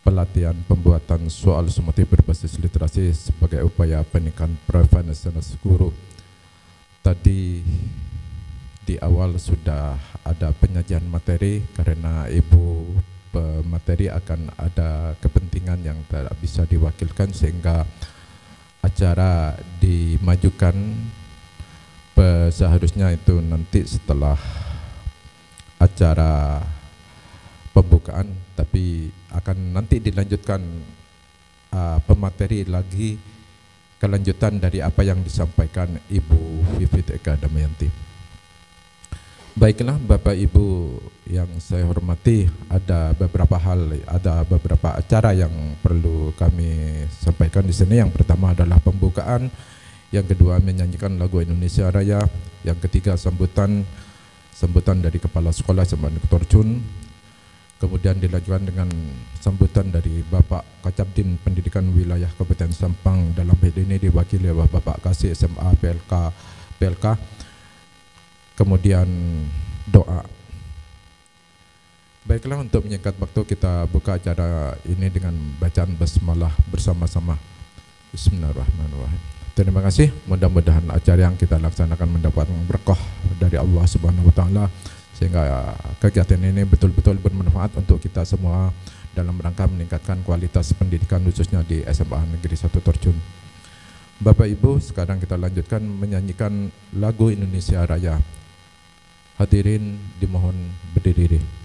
pelatihan pembuatan soal sumatif berbasis literasi sebagai upaya peningkatan prevalensi guru. Tadi di awal sudah ada penyajian materi karena Ibu pemateri akan ada kepentingan yang tidak bisa diwakilkan sehingga acara dimajukan seharusnya itu nanti setelah acara pembukaan, tapi akan nanti dilanjutkan pemateri lagi kelanjutan dari apa yang disampaikan Ibu Vivit Eka Damayanti. Baiklah Bapak Ibu yang saya hormati, ada beberapa acara yang perlu kami sampaikan di sini. Yang pertama adalah pembukaan, yang kedua menyanyikan lagu Indonesia Raya, yang ketiga sambutan dari Kepala Sekolah SMA Negeri Torjun, kemudian dilanjutkan dengan sambutan dari Bapak Kacabdin Pendidikan Wilayah Kabupaten Sampang, dalam hal ini diwakili oleh Bapak Kasih SMA PLK, kemudian doa. Baiklah, untuk menyingkat waktu kita buka acara ini dengan bacaan basmalah bersama-sama. Bismillahirrahmanirrahim. Terima kasih, mudah-mudahan acara yang kita laksanakan mendapat berkah dari Allah Subhanahu wa taala sehingga kegiatan ini betul-betul bermanfaat untuk kita semua dalam rangka meningkatkan kualitas pendidikan khususnya di SMA Negeri 1 Torjun. Bapak Ibu, sekarang kita lanjutkan menyanyikan lagu Indonesia Raya. Hadirin dimohon berdiri.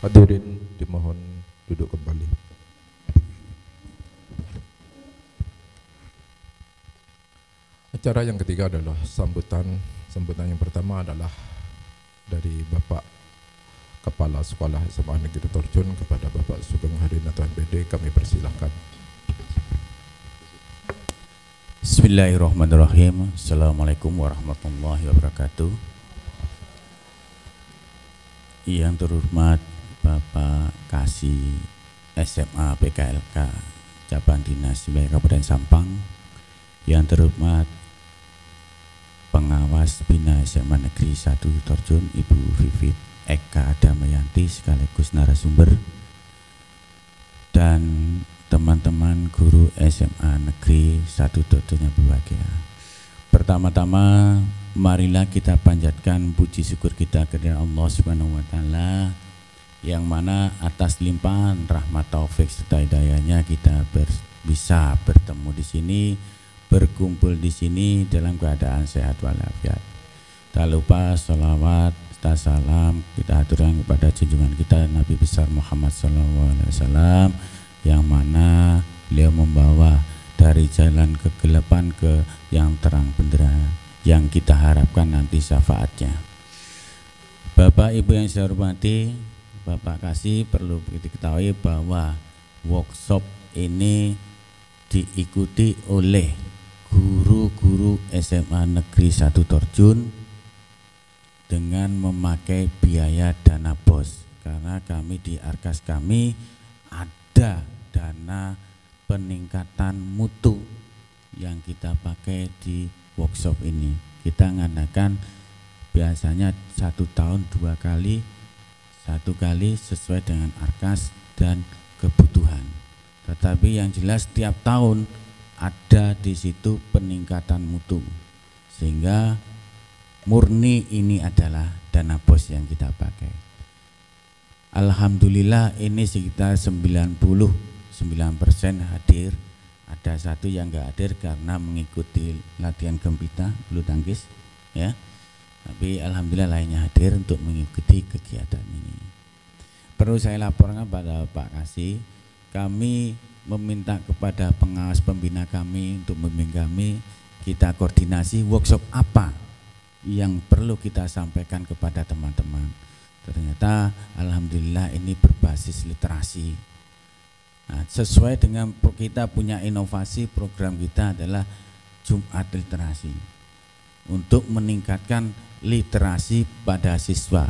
Hadirin dimohon duduk kembali. Acara yang ketiga adalah sambutan. Sambutan yang pertama adalah dari Bapak Kepala Sekolah SMA Negeri Torjun kepada Bapak Sugeng Hadinata MPD, kami persilahkan. Bismillahirrahmanirrahim. Assalamualaikum warahmatullahi wabarakatuh. Yang terhormat Bapak Kasih SMA PKLK Cabang Dinas Wilayah Kabupaten Sampang, yang terhormat Pengawas Bina SMA Negeri 1 Torjun Ibu Vivit Eka Damayanti sekaligus narasumber, dan teman-teman guru SMA Negeri 1 Torjun yang berbahagia. Pertama-tama marilah kita panjatkan puji syukur kita kepada Allah Subhanahu wa taala, yang mana atas limpahan rahmat taufik serta hidayahnya kita bisa bertemu di sini, berkumpul di sini dalam keadaan sehat walafiat. Tak lupa salawat salam kita aturkan kepada junjungan kita Nabi besar Muhammad SAW, yang mana beliau membawa dari jalan kegelapan ke yang terang benderang, yang kita harapkan nanti syafaatnya. Bapak Ibu yang saya hormati, Bapak Kasih, perlu diketahui bahwa workshop ini diikuti oleh guru-guru SMA Negeri 1 Torjun dengan memakai biaya dana BOS, karena kami di Arkas kami ada dana peningkatan mutu yang kita pakai di workshop ini. Kita ngadakan biasanya 1 tahun 2 kali, 1 kali sesuai dengan Arkas dan kebutuhan. Tetapi yang jelas setiap tahun ada di situ peningkatan mutu, sehingga murni ini adalah dana BOS yang kita pakai. Alhamdulillah ini sekitar 99% hadir. Ada satu yang enggak hadir karena mengikuti latihan gempita bulu tangkis, ya. Tapi alhamdulillah lainnya hadir untuk mengikuti kegiatan ini. Perlu saya laporkan pada Pak Kasih, kami meminta kepada pengawas pembina kami untuk membimbing kami, kita koordinasi workshop apa yang perlu kita sampaikan kepada teman-teman. Ternyata alhamdulillah ini berbasis literasi. Nah, sesuai dengan kita punya inovasi, program kita adalah Jumat Literasi untuk meningkatkan literasi pada siswa.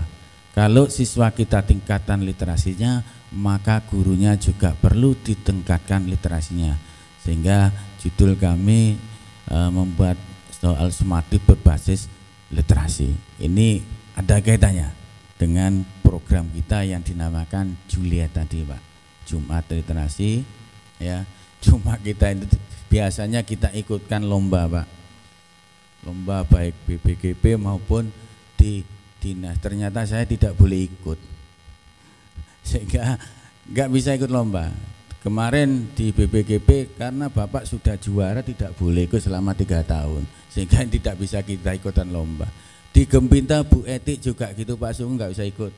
Kalau siswa kita tingkatan literasinya, maka gurunya juga perlu ditingkatkan literasinya. Sehingga judul kami membuat soal sumatif berbasis literasi. Ini ada kaitannya dengan program kita yang dinamakan Juliet tadi, Pak. Jumat Literasi, ya. Cuma kita itu biasanya kita ikutkan lomba, Pak. Lomba baik BPGP maupun di dinas. Ternyata saya tidak boleh ikut, sehingga nggak bisa ikut lomba. Kemarin di BPGP karena Bapak sudah juara tidak boleh ikut selama 3 tahun, sehingga tidak bisa kita ikutan lomba. Di Gempinta Bu Etik juga gitu, Pak Sung nggak bisa ikut,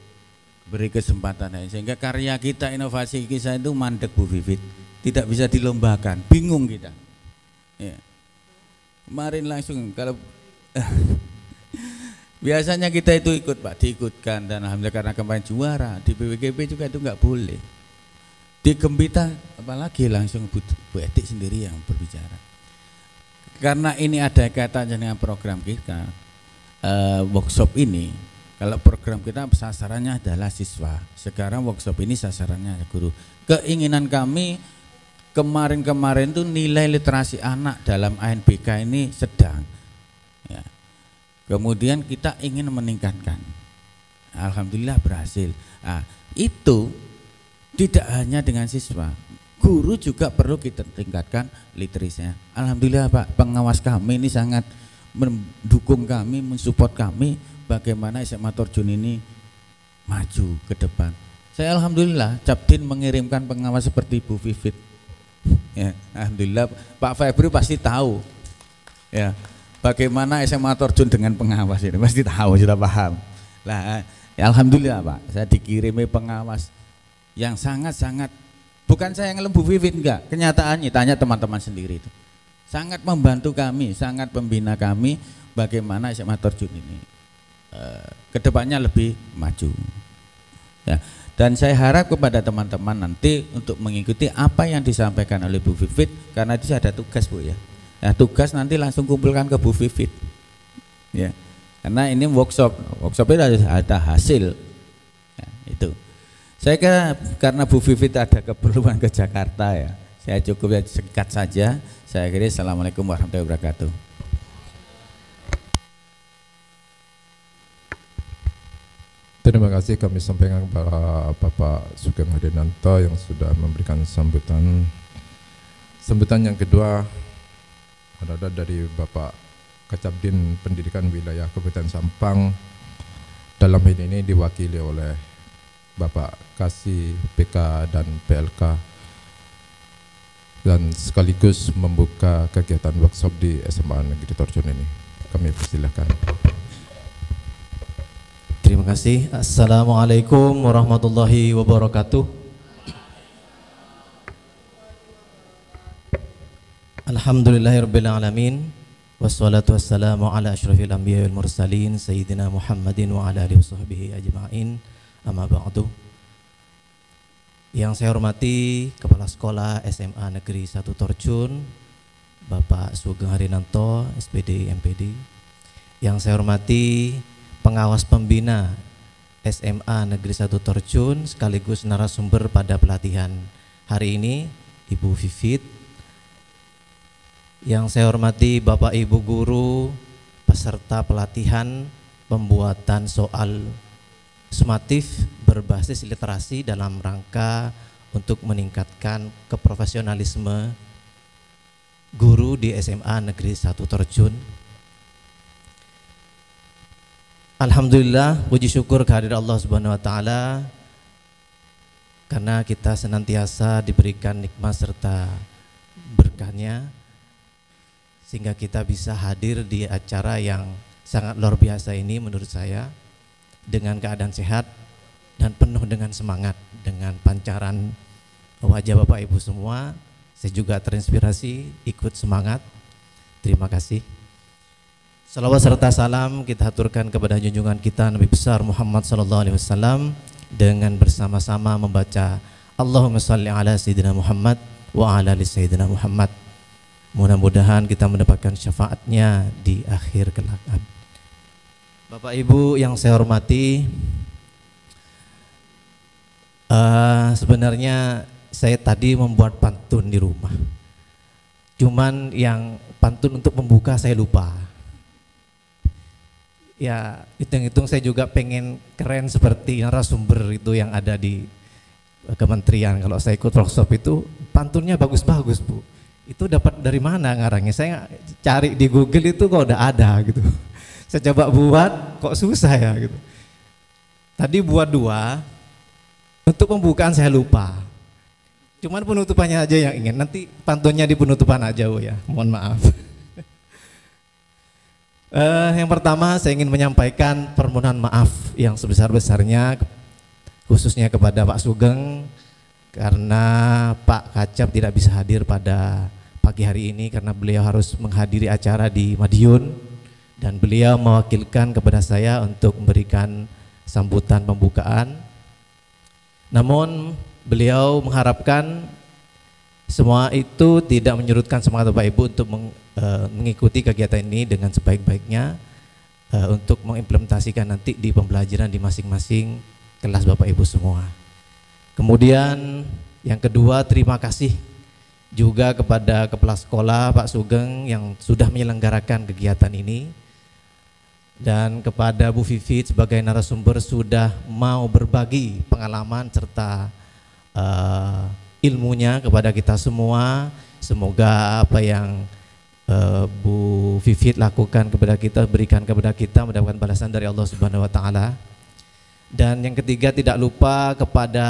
beri kesempatan, sehingga karya kita, inovasi kita itu mandek Bu Vivit, tidak bisa dilombakan, bingung kita. Ya. Kemarin langsung kalau biasanya kita itu ikut, Pak, diikutkan, dan alhamdulillah karena kemarin juara. Di BPGP juga itu nggak boleh. Di Gempita apalagi langsung Bu Etik sendiri yang berbicara. Karena ini ada kaitannya dengan program kita, workshop ini. Kalau program kita sasarannya adalah siswa, sekarang workshop ini sasarannya guru. Keinginan kami kemarin-kemarin itu nilai literasi anak dalam ANBK ini sedang, ya. Kemudian kita ingin meningkatkan, alhamdulillah berhasil. Nah, itu tidak hanya dengan siswa, guru juga perlu kita tingkatkan literasinya. Alhamdulillah Pak, pengawas kami ini sangat mendukung kami, mensupport kami bagaimana SMA Torjun ini maju ke depan. Saya alhamdulillah Capdin mengirimkan pengawas seperti Bu Vivit. Ya, alhamdulillah Pak Febri pasti tahu, ya, bagaimana SMA Torjun dengan pengawas ini, pasti tahu, sudah paham. Lah, ya alhamdulillah Pak, saya dikirimi pengawas yang sangat-sangat, bukan saya yang Bu Vivit, enggak, kenyataannya tanya teman-teman sendiri itu. Sangat membantu kami, sangat membina kami bagaimana SMA Torjun ini kedepannya lebih maju. Ya. Dan saya harap kepada teman-teman nanti untuk mengikuti apa yang disampaikan oleh Bu Vivit, karena itu ada tugas Bu ya. Ya tugas nanti langsung kumpulkan ke Bu Vivit. Ya. Karena ini workshopnya ada hasil. Ya, itu. Saya kira karena Bu Vivit ada keperluan ke Jakarta ya. Saya cukup singkat saja. Saya kira Assalamualaikum warahmatullahi wabarakatuh. Terima kasih kami sampaikan kepada Bapak Sugeng Hadinanto yang sudah memberikan sambutan. Sambutan yang kedua adalah dari Bapak Kacabdin Pendidikan Wilayah Kabupaten Sampang. Dalam hal ini diwakili oleh Bapak Kasih PK dan PLK, dan sekaligus membuka kegiatan workshop di SMA Negeri Torjun ini. Kami persilahkan. Terima kasih. Assalamualaikum warahmatullahi wabarakatuh. Alhamdulillahirabbil alamin. Wassalatu wassalamu ala asyrafil anbiya wal mursalin sayyidina Muhammadin wa ala alihi washabbihi ajma'in. Amma ba'du. Yang saya hormati Kepala Sekolah SMA Negeri 1 Torjun, Bapak Sugeng Hadinanto, SPD MPD. Yang saya hormati Pengawas Pembina SMA Negeri 1 Torjun sekaligus narasumber pada pelatihan hari ini, Ibu Vivit. Yang saya hormati Bapak Ibu guru peserta pelatihan pembuatan soal sumatif berbasis literasi dalam rangka untuk meningkatkan keprofesionalisme guru di SMA Negeri 1 Torjun. Alhamdulillah, puji syukur kehadirat Allah Subhanahu wa taala karena kita senantiasa diberikan nikmat serta berkahnya sehingga kita bisa hadir di acara yang sangat luar biasa ini menurut saya, dengan keadaan sehat dan penuh dengan semangat, dengan pancaran wajah Bapak Ibu semua. Saya juga terinspirasi ikut semangat. Terima kasih. Salawat serta salam kita haturkan kepada junjungan kita Nabi besar Muhammad sallallahu alaihi wasallam dengan bersama-sama membaca Allahumma shalli ala sayyidina Muhammad wa ala ali sayyidina Muhammad. Mudah-mudahan kita mendapatkan syafaatnya di akhir kelak. Bapak Ibu yang saya hormati, sebenarnya saya tadi membuat pantun di rumah. Cuman yang pantun untuk membuka saya lupa. Ya, hitung-hitung saya juga pengen keren seperti narasumber itu yang ada di kementerian. Kalau saya ikut workshop itu pantunnya bagus-bagus Bu. Itu dapat dari mana ngarangnya? Saya cari di Google itu kok udah ada gitu. Saya coba buat kok susah ya gitu. Tadi buat 2, untuk pembukaan saya lupa. Cuman penutupannya aja yang ingin. Nanti pantunnya di penutupan aja Bu ya. Mohon maaf. Yang pertama saya ingin menyampaikan permohonan maaf yang sebesar-besarnya khususnya kepada Pak Sugeng karena Pak Kacap tidak bisa hadir pada pagi hari ini karena beliau harus menghadiri acara di Madiun dan beliau mewakilkan kepada saya untuk memberikan sambutan pembukaan. Namun beliau mengharapkan semua itu tidak menyurutkan semangat Bapak Ibu untuk mengikuti kegiatan ini dengan sebaik-baiknya untuk mengimplementasikan nanti di pembelajaran di masing-masing kelas Bapak Ibu semua. Kemudian yang kedua, terima kasih juga kepada Kepala Sekolah Pak Sugeng yang sudah menyelenggarakan kegiatan ini, dan kepada Bu Vivit sebagai narasumber sudah mau berbagi pengalaman serta ilmunya kepada kita semua. Semoga apa yang Bu Vivit lakukan kepada kita, berikan kepada kita, mendapatkan balasan dari Allah Subhanahu wa taala. Dan yang ketiga, tidak lupa kepada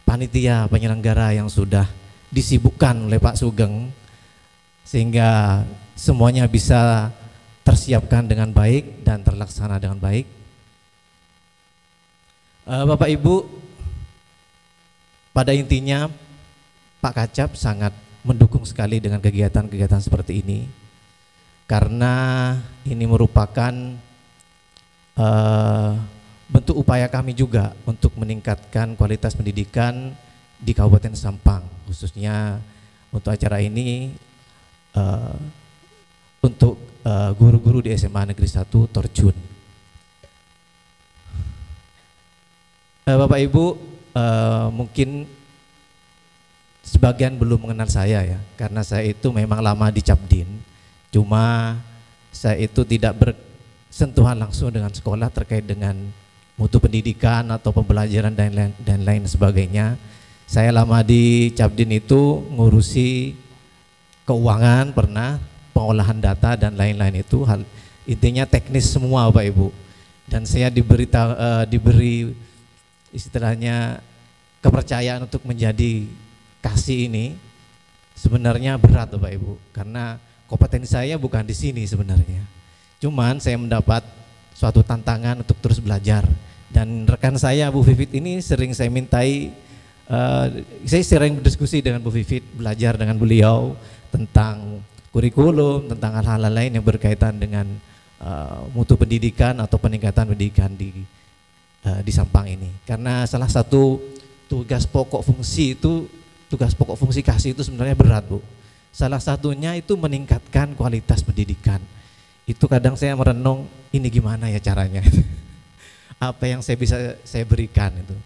panitia penyelenggara yang sudah disibukkan oleh Pak Sugeng sehingga semuanya bisa tersiapkan dengan baik dan terlaksana dengan baik. Bapak Ibu, pada intinya Pak Kacap sangat mendukung sekali dengan kegiatan-kegiatan seperti ini karena ini merupakan bentuk upaya kami juga untuk meningkatkan kualitas pendidikan di Kabupaten Sampang, khususnya untuk acara ini untuk guru-guru di SMA Negeri 1 Torjun. Bapak Ibu, mungkin sebagian belum mengenal saya ya, karena saya itu memang lama di Cabdin, cuma saya itu tidak bersentuhan langsung dengan sekolah terkait dengan mutu pendidikan atau pembelajaran dan lain sebagainya. Saya lama di Cabdin itu ngurusi keuangan pernah, pengolahan data dan lain-lain itu, hal intinya teknis semua Bapak Ibu. Dan saya diberi istilahnya kepercayaan untuk menjadi kasih ini sebenarnya berat Bapak Ibu, karena kompetensi saya bukan di sini sebenarnya. Cuman saya mendapat suatu tantangan untuk terus belajar, dan rekan saya Bu Vivit ini sering saya mintai, saya sering berdiskusi dengan Bu Vivit, belajar dengan beliau tentang kurikulum, tentang hal-hal lain yang berkaitan dengan mutu pendidikan atau peningkatan pendidikan di Sampang ini. Karena salah satu tugas pokok fungsi kasih itu sebenarnya berat Bu. Salah satunya itu meningkatkan kualitas pendidikan. Itu kadang saya merenung, ini gimana ya caranya? Apa yang saya berikan itu.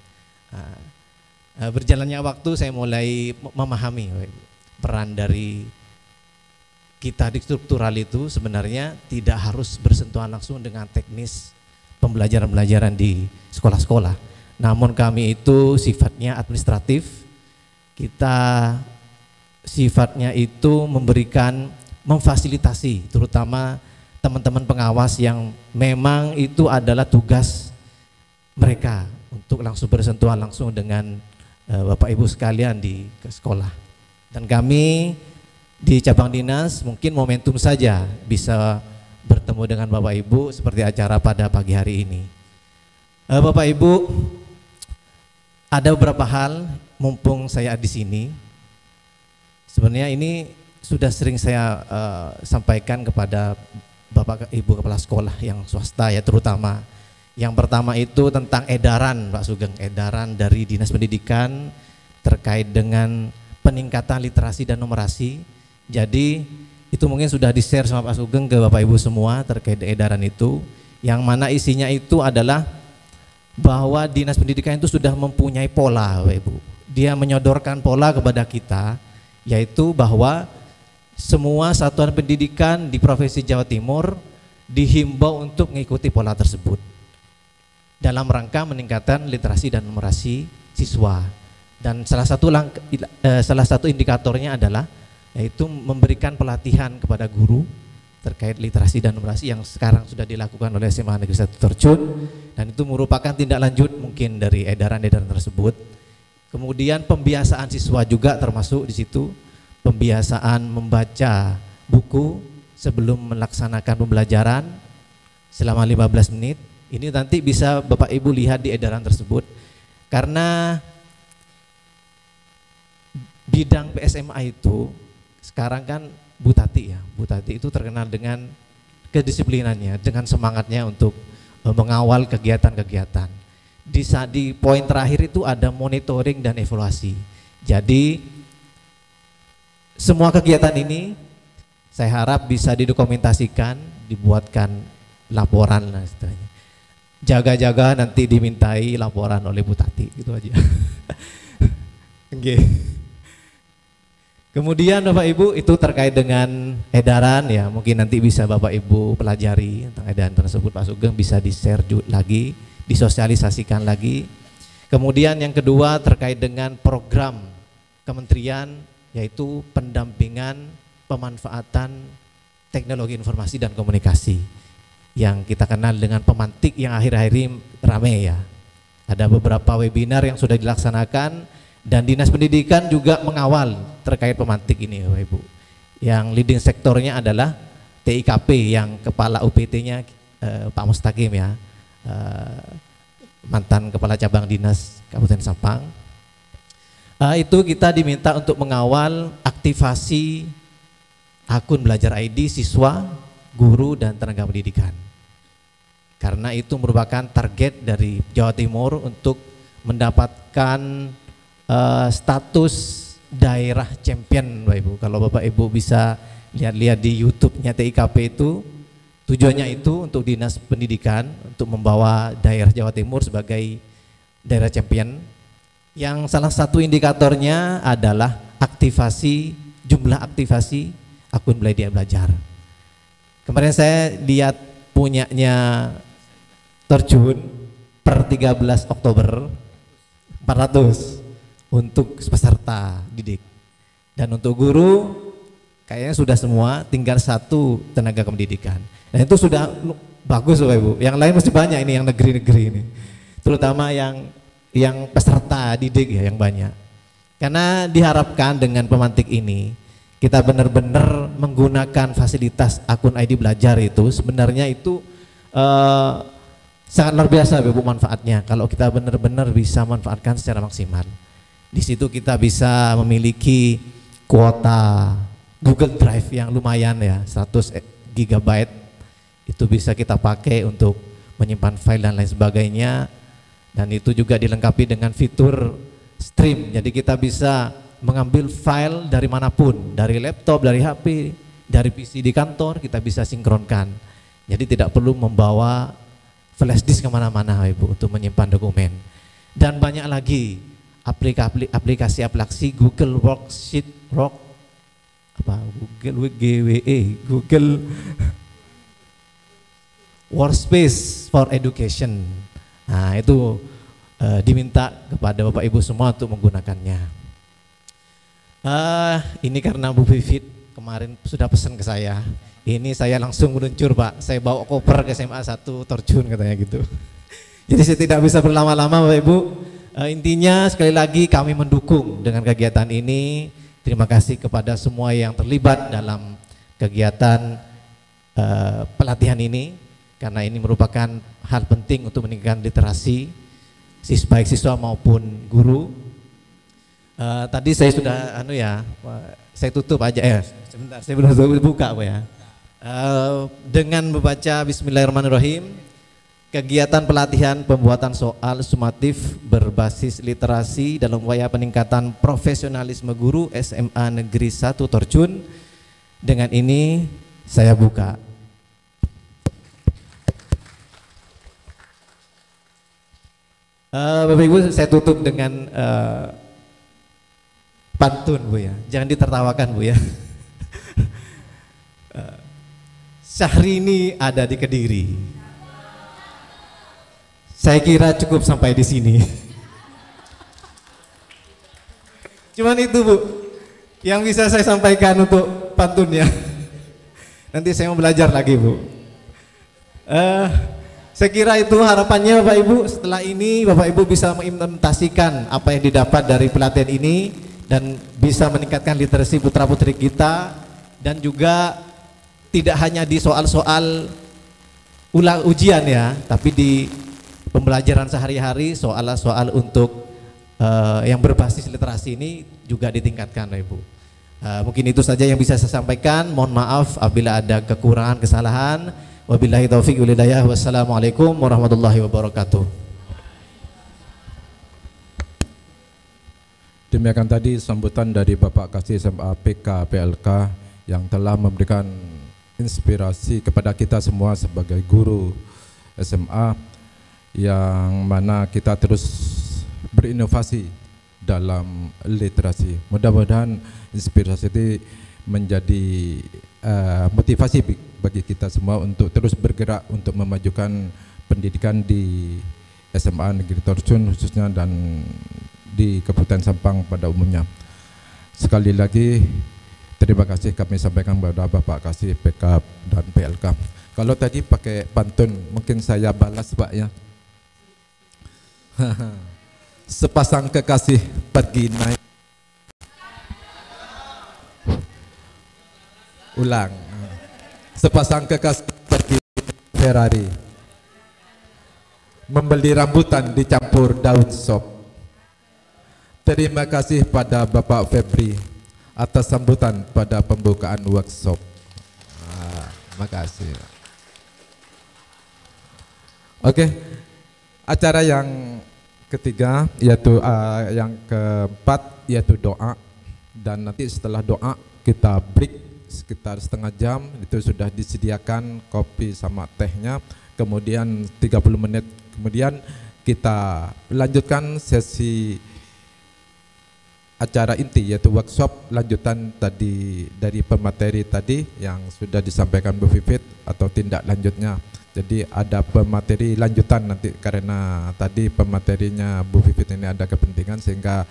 Berjalannya waktu saya mulai memahami peran dari kita di struktural itu sebenarnya tidak harus bersentuhan langsung dengan teknis pembelajaran di sekolah-sekolah. Namun kami itu sifatnya administratif, kita sifatnya itu memfasilitasi terutama teman-teman pengawas yang memang itu adalah tugas mereka untuk langsung bersentuhan langsung dengan Bapak Ibu sekalian di sekolah. Dan kami di cabang dinas mungkin momentum saja bisa bertemu dengan Bapak Ibu seperti acara pada pagi hari ini. Bapak Ibu, ada beberapa hal mumpung saya di sini. Sebenarnya ini sudah sering saya sampaikan kepada Bapak Ibu kepala sekolah yang swasta ya terutama. Yang pertama itu tentang edaran Pak Sugeng, edaran dari Dinas Pendidikan terkait dengan peningkatan literasi dan numerasi. Jadi itu mungkin sudah di-share sama Pak Sugeng ke Bapak Ibu semua terkait edaran itu, yang mana isinya itu adalah bahwa Dinas Pendidikan itu sudah mempunyai pola Bapak Ibu. Dia menyodorkan pola kepada kita, yaitu bahwa semua satuan pendidikan di Provinsi Jawa Timur dihimbau untuk mengikuti pola tersebut dalam rangka meningkatkan literasi dan numerasi siswa. Dan salah satu indikatornya adalah yaitu memberikan pelatihan kepada guru terkait literasi dan numerasi yang sekarang sudah dilakukan oleh SMA Negeri 1 Torjun, dan itu merupakan tindak lanjut mungkin dari edaran-edaran tersebut. Kemudian pembiasaan siswa juga termasuk di situ, pembiasaan membaca buku sebelum melaksanakan pembelajaran selama 15 menit. Ini nanti bisa Bapak Ibu lihat di edaran tersebut, karena bidang PSMA itu sekarang kan Bu Tati ya, Bu Tati itu terkenal dengan kedisiplinannya, dengan semangatnya untuk mengawal kegiatan-kegiatan. Di poin terakhir itu ada monitoring dan evaluasi. Jadi semua kegiatan ini saya harap bisa didokumentasikan, dibuatkan laporan lah istilahnya. Jaga-jaga nanti dimintai laporan oleh Bu Tati, gitu aja. Okay. Kemudian Bapak Ibu itu terkait dengan edaran ya, mungkin nanti bisa Bapak Ibu pelajari tentang edaran tersebut. Pak Sugeng bisa di-share lagi, disosialisasikan lagi. Kemudian yang kedua terkait dengan program kementerian, yaitu pendampingan pemanfaatan teknologi informasi dan komunikasi yang kita kenal dengan pemantik yang akhir-akhir ini ramai ya. Ada beberapa webinar yang sudah dilaksanakan dan Dinas Pendidikan juga mengawal terkait pemantik ini Bapak Ibu. Yang leading sektornya adalah TIKP yang kepala UPT-nya Pak Mustaqim ya, mantan kepala cabang dinas Kabupaten Sampang. Itu kita diminta untuk mengawal aktivasi akun belajar ID siswa, guru dan tenaga pendidikan. karena itu merupakan target dari Jawa Timur untuk mendapatkan status daerah champion Bapak Ibu. Kalau Bapak Ibu bisa lihat-lihat di YouTube-nya TIKP itu, tujuannya itu untuk Dinas Pendidikan untuk membawa daerah Jawa Timur sebagai daerah champion, yang salah satu indikatornya adalah jumlah aktivasi akun Media Belajar. Kemarin saya lihat punyanya Terjun per 13 Oktober 400 untuk peserta didik, dan untuk guru kayaknya sudah semua, tinggal 1 tenaga kependidikan. Dan itu sudah bagus Bapak Ibu. Yang lain masih banyak ini, yang negeri-negeri ini, terutama yang peserta didik ya yang banyak. Karena diharapkan dengan pemantik ini kita benar-benar menggunakan fasilitas akun ID Belajar itu, sebenarnya itu sangat luar biasa Bapak Ibu manfaatnya kalau kita benar-benar bisa manfaatkan secara maksimal. Di situ kita bisa memiliki kuota Google Drive yang lumayan ya, 100 GB itu bisa kita pakai untuk menyimpan file dan lain sebagainya, dan itu juga dilengkapi dengan fitur stream, jadi kita bisa mengambil file dari manapun, dari laptop, dari HP, dari PC di kantor, kita bisa sinkronkan, jadi tidak perlu membawa flash disk kemana-mana Ibu untuk menyimpan dokumen. Dan banyak lagi aplikasi Google Worksheet, Google Workspace for Education. Nah itu diminta kepada Bapak Ibu semua untuk menggunakannya. Ini karena Bu Vivit kemarin sudah pesan ke saya, ini saya langsung meluncur Pak, saya bawa koper ke SMA 1 Terjun katanya gitu. Jadi saya tidak bisa berlama-lama Bapak Ibu. Intinya sekali lagi kami mendukung dengan kegiatan ini. Terima kasih kepada semua yang terlibat dalam kegiatan pelatihan ini, karena ini merupakan hal penting untuk meningkatkan literasi baik siswa maupun guru. Tadi saya sudah saya tutup aja ya. Sebentar, saya belum buka Pak ya. Dengan membaca Bismillahirrahmanirrahim, kegiatan pelatihan pembuatan soal sumatif berbasis literasi dalam upaya peningkatan profesionalisme guru SMA Negeri 1 Terjun. Dengan ini saya buka. Bapak Ibu, saya tutup dengan pantun Bu ya. Jangan ditertawakan Bu ya. Syahrini ada di Kediri. Saya kira cukup sampai di sini. Cuman itu Bu yang bisa saya sampaikan untuk pantunnya. Nanti saya mau belajar lagi Bu. Saya kira itu harapannya Bapak Ibu. Setelah ini Bapak Ibu bisa mengimplementasikan apa yang didapat dari pelatihan ini dan bisa meningkatkan literasi putra putri kita, dan juga tidak hanya di soal-soal ujian ya, tapi di pembelajaran sehari-hari, soal-soal untuk yang berbasis literasi ini juga ditingkatkan Ibu. Mungkin itu saja yang bisa saya sampaikan. Mohon maaf apabila ada kekurangan, kesalahan. Wabillahi taufiq wal hidayah. Wassalamualaikum warahmatullahi wabarakatuh. Demikian tadi sambutan dari Bapak Kasih SMA PK PLK yang telah memberikan inspirasi kepada kita semua sebagai guru SMA, yang mana kita terus berinovasi dalam literasi. Mudah-mudahan inspirasi itu menjadi motivasi bagi kita semua untuk terus bergerak untuk memajukan pendidikan di SMA Negeri Terjun khususnya dan di Kabupaten Sampang pada umumnya. Sekali lagi terima kasih kami sampaikan kepada Bapak Kasih PK dan PLK. Kalau tadi pakai pantun mungkin saya balas Pak ya. Sepasang kekasih pergi naik. Ulang. Sepasang kekasih pergi Ferrari, membeli rambutan dicampur daun sop. Terima kasih pada Bapak Febri atas sambutan pada pembukaan workshop. Terima kasih. Oke, acara yang ketiga yaitu yang keempat yaitu doa, dan nanti setelah doa kita break sekitar setengah jam, itu sudah disediakan kopi sama tehnya, kemudian 30 menit kemudian kita lanjutkan sesi acara inti yaitu workshop lanjutan tadi dari pemateri tadi yang sudah disampaikan Bu Vivit atau tindak lanjutnya. Jadi ada pemateri lanjutan nanti karena tadi pematerinya Bu Vivit ini ada kepentingan sehingga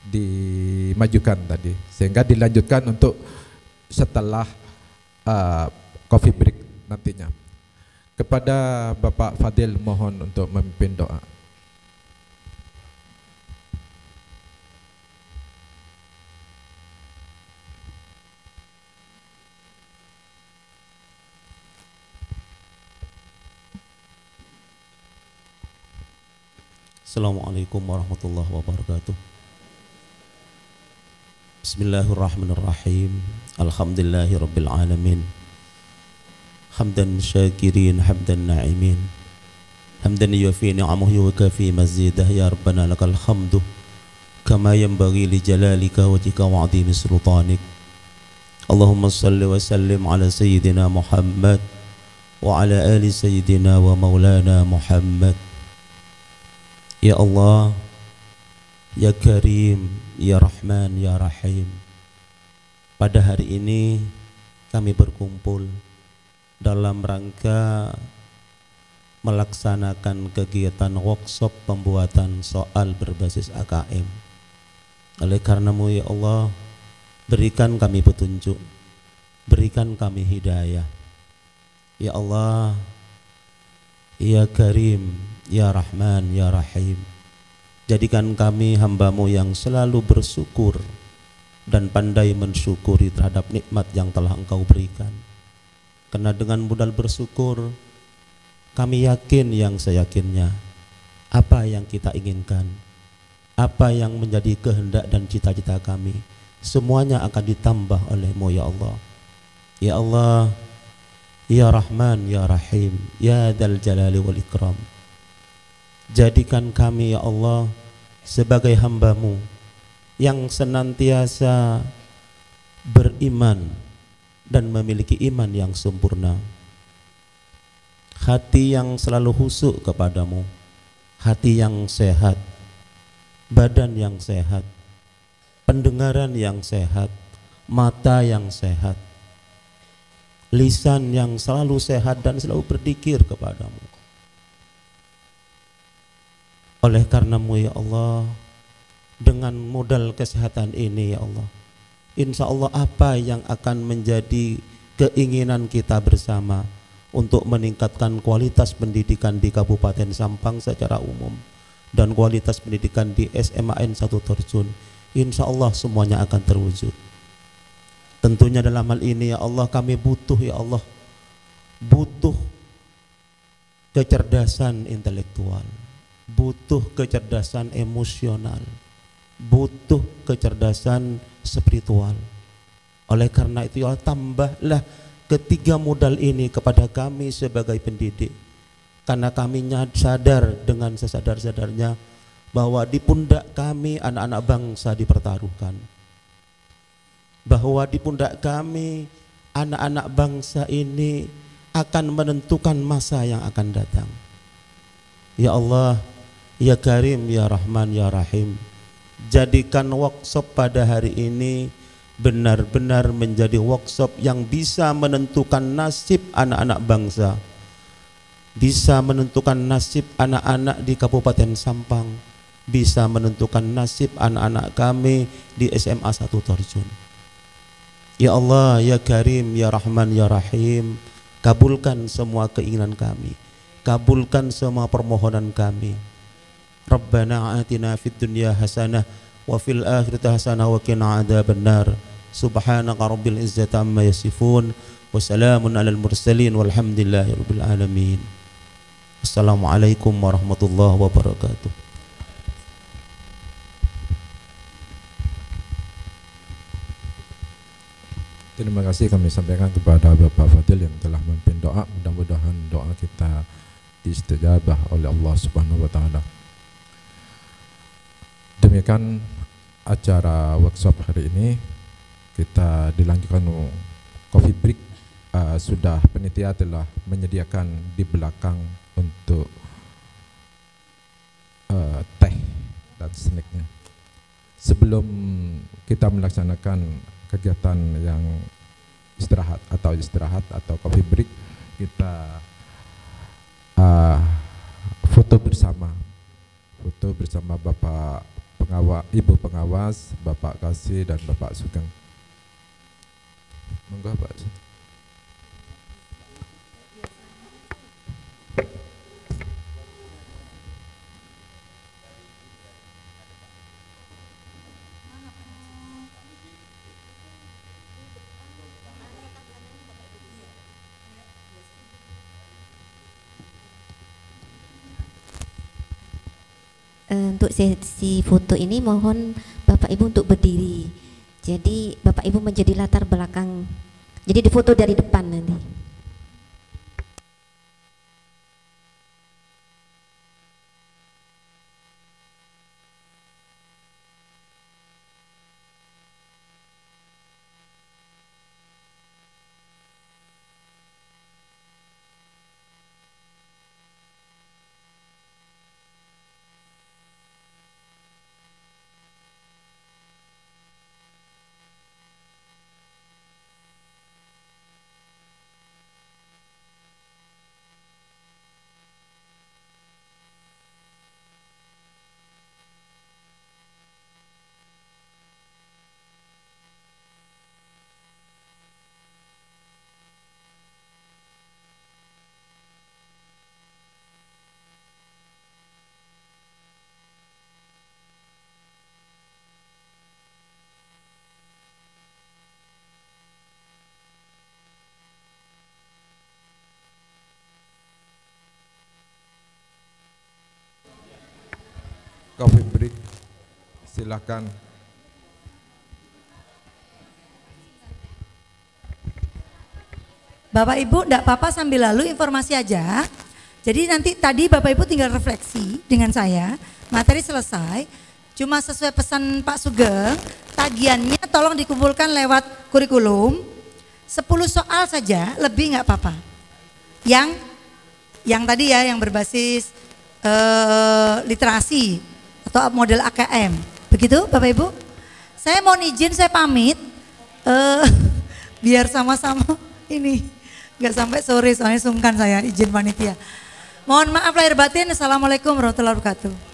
dimajukan tadi, sehingga dilanjutkan untuk setelah coffee break nantinya. Kepada Bapak Fadil mohon untuk memimpin doa. Assalamualaikum warahmatullahi wabarakatuh. Bismillahirrahmanirrahim. Alhamdulillahi rabbil alamin. Hamdan syakirin, hamdan na'imin. Hamdan yuafi ni'amahu wa kafi mazidah. Ya Rabbana lakal hamdu kama yanbaghi li jalalika wajhika wa 'azimi sultanik. Allahumma salli wa sallim ala sayyidina Muhammad wa ala ali sayyidina wa maulana Muhammad. Ya Allah, Ya Karim, Ya Rahman, Ya Rahim. Pada hari ini kami berkumpul dalam rangka melaksanakan kegiatan workshop pembuatan soal berbasis AKM. Oleh karenamu ya Allah, berikan kami petunjuk, berikan kami hidayah. Ya Allah, Ya Karim, Ya Rahman, Ya Rahim. Jadikan kami hamba-Mu yang selalu bersyukur dan pandai mensyukuri terhadap nikmat yang telah Engkau berikan. Karena dengan modal bersyukur, kami yakin yang seyakinnya, apa yang kita inginkan, apa yang menjadi kehendak dan cita-cita kami, semuanya akan ditambah oleh-Mu ya Allah. Ya Allah, Ya Rahman, Ya Rahim, Ya Dzal Jalali wal Ikram. Jadikan kami ya Allah sebagai hamba-Mu yang senantiasa beriman dan memiliki iman yang sempurna, hati yang selalu khusyuk kepadamu, hati yang sehat, badan yang sehat, pendengaran yang sehat, mata yang sehat, lisan yang selalu sehat dan selalu berzikir kepadamu. Oleh karenamu ya Allah, dengan modal kesehatan ini ya Allah, insya Allah apa yang akan menjadi keinginan kita bersama untuk meningkatkan kualitas pendidikan di Kabupaten Sampang secara umum dan kualitas pendidikan di SMAN 1 Torjun, insya Allah semuanya akan terwujud. Tentunya dalam hal ini ya Allah kami butuh ya Allah, butuh kecerdasan intelektual, butuh kecerdasan emosional, butuh kecerdasan spiritual. Oleh karena itu ya Allah, tambahlah ketiga modal ini kepada kami sebagai pendidik, karena kami sadar dengan sesadar-sadarnya bahwa di pundak kami anak-anak bangsa dipertaruhkan, bahwa di pundak kami anak-anak bangsa ini akan menentukan masa yang akan datang. Ya Allah, Ya Karim, Ya Rahman, Ya Rahim, jadikan workshop pada hari ini benar-benar menjadi workshop yang bisa menentukan nasib anak-anak bangsa, bisa menentukan nasib anak-anak di Kabupaten Sampang, bisa menentukan nasib anak-anak kami di SMA 1 Torjun. Ya Allah, Ya Karim, Ya Rahman, Ya Rahim, kabulkan semua keinginan kami, kabulkan semua permohonan kami. Rabbana atina fid dunya hasanah wa fil akhirati hasanah wa qina adzabannar. Subhanaka rabbil izzati amma yasifun wa salamun alal mursalin walhamdulillahi rabbil alamin. Assalamualaikum warahmatullahi wabarakatuh. Terima kasih kami sampaikan kepada Bapak Fadil yang telah memimpin doa. Mudah-mudahan doa kita diistajabah oleh Allah Subhanahu wa taala. Demikian acara workshop hari ini, kita dilanjutkan coffee break. Sudah panitia telah menyediakan di belakang untuk teh dan snacknya. Sebelum kita melaksanakan kegiatan yang istirahat atau coffee break, kita foto bersama Bapak pengawas, Ibu pengawas, Bapak Kasih dan Bapak Sugeng. Monggo Pak. Untuk sesi foto ini mohon Bapak Ibu untuk berdiri. Jadi Bapak Ibu menjadi latar belakang. Jadi difoto dari depan nanti. Coffee break, silakan. Bapak Ibu enggak apa-apa sambil lalu informasi aja. Jadi nanti tadi Bapak Ibu tinggal refleksi dengan saya, materi selesai. Cuma sesuai pesan Pak Sugeng, tagihannya tolong dikumpulkan lewat kurikulum. 10 soal saja, lebih enggak apa-apa. Yang tadi ya, yang berbasis literasi atau model AKM, begitu Bapak Ibu. Saya mohon izin, saya pamit, biar sama-sama ini nggak sampai sore, soalnya sungkan saya izin panitia. Mohon maaf lahir batin. Assalamualaikum warahmatullahi wabarakatuh.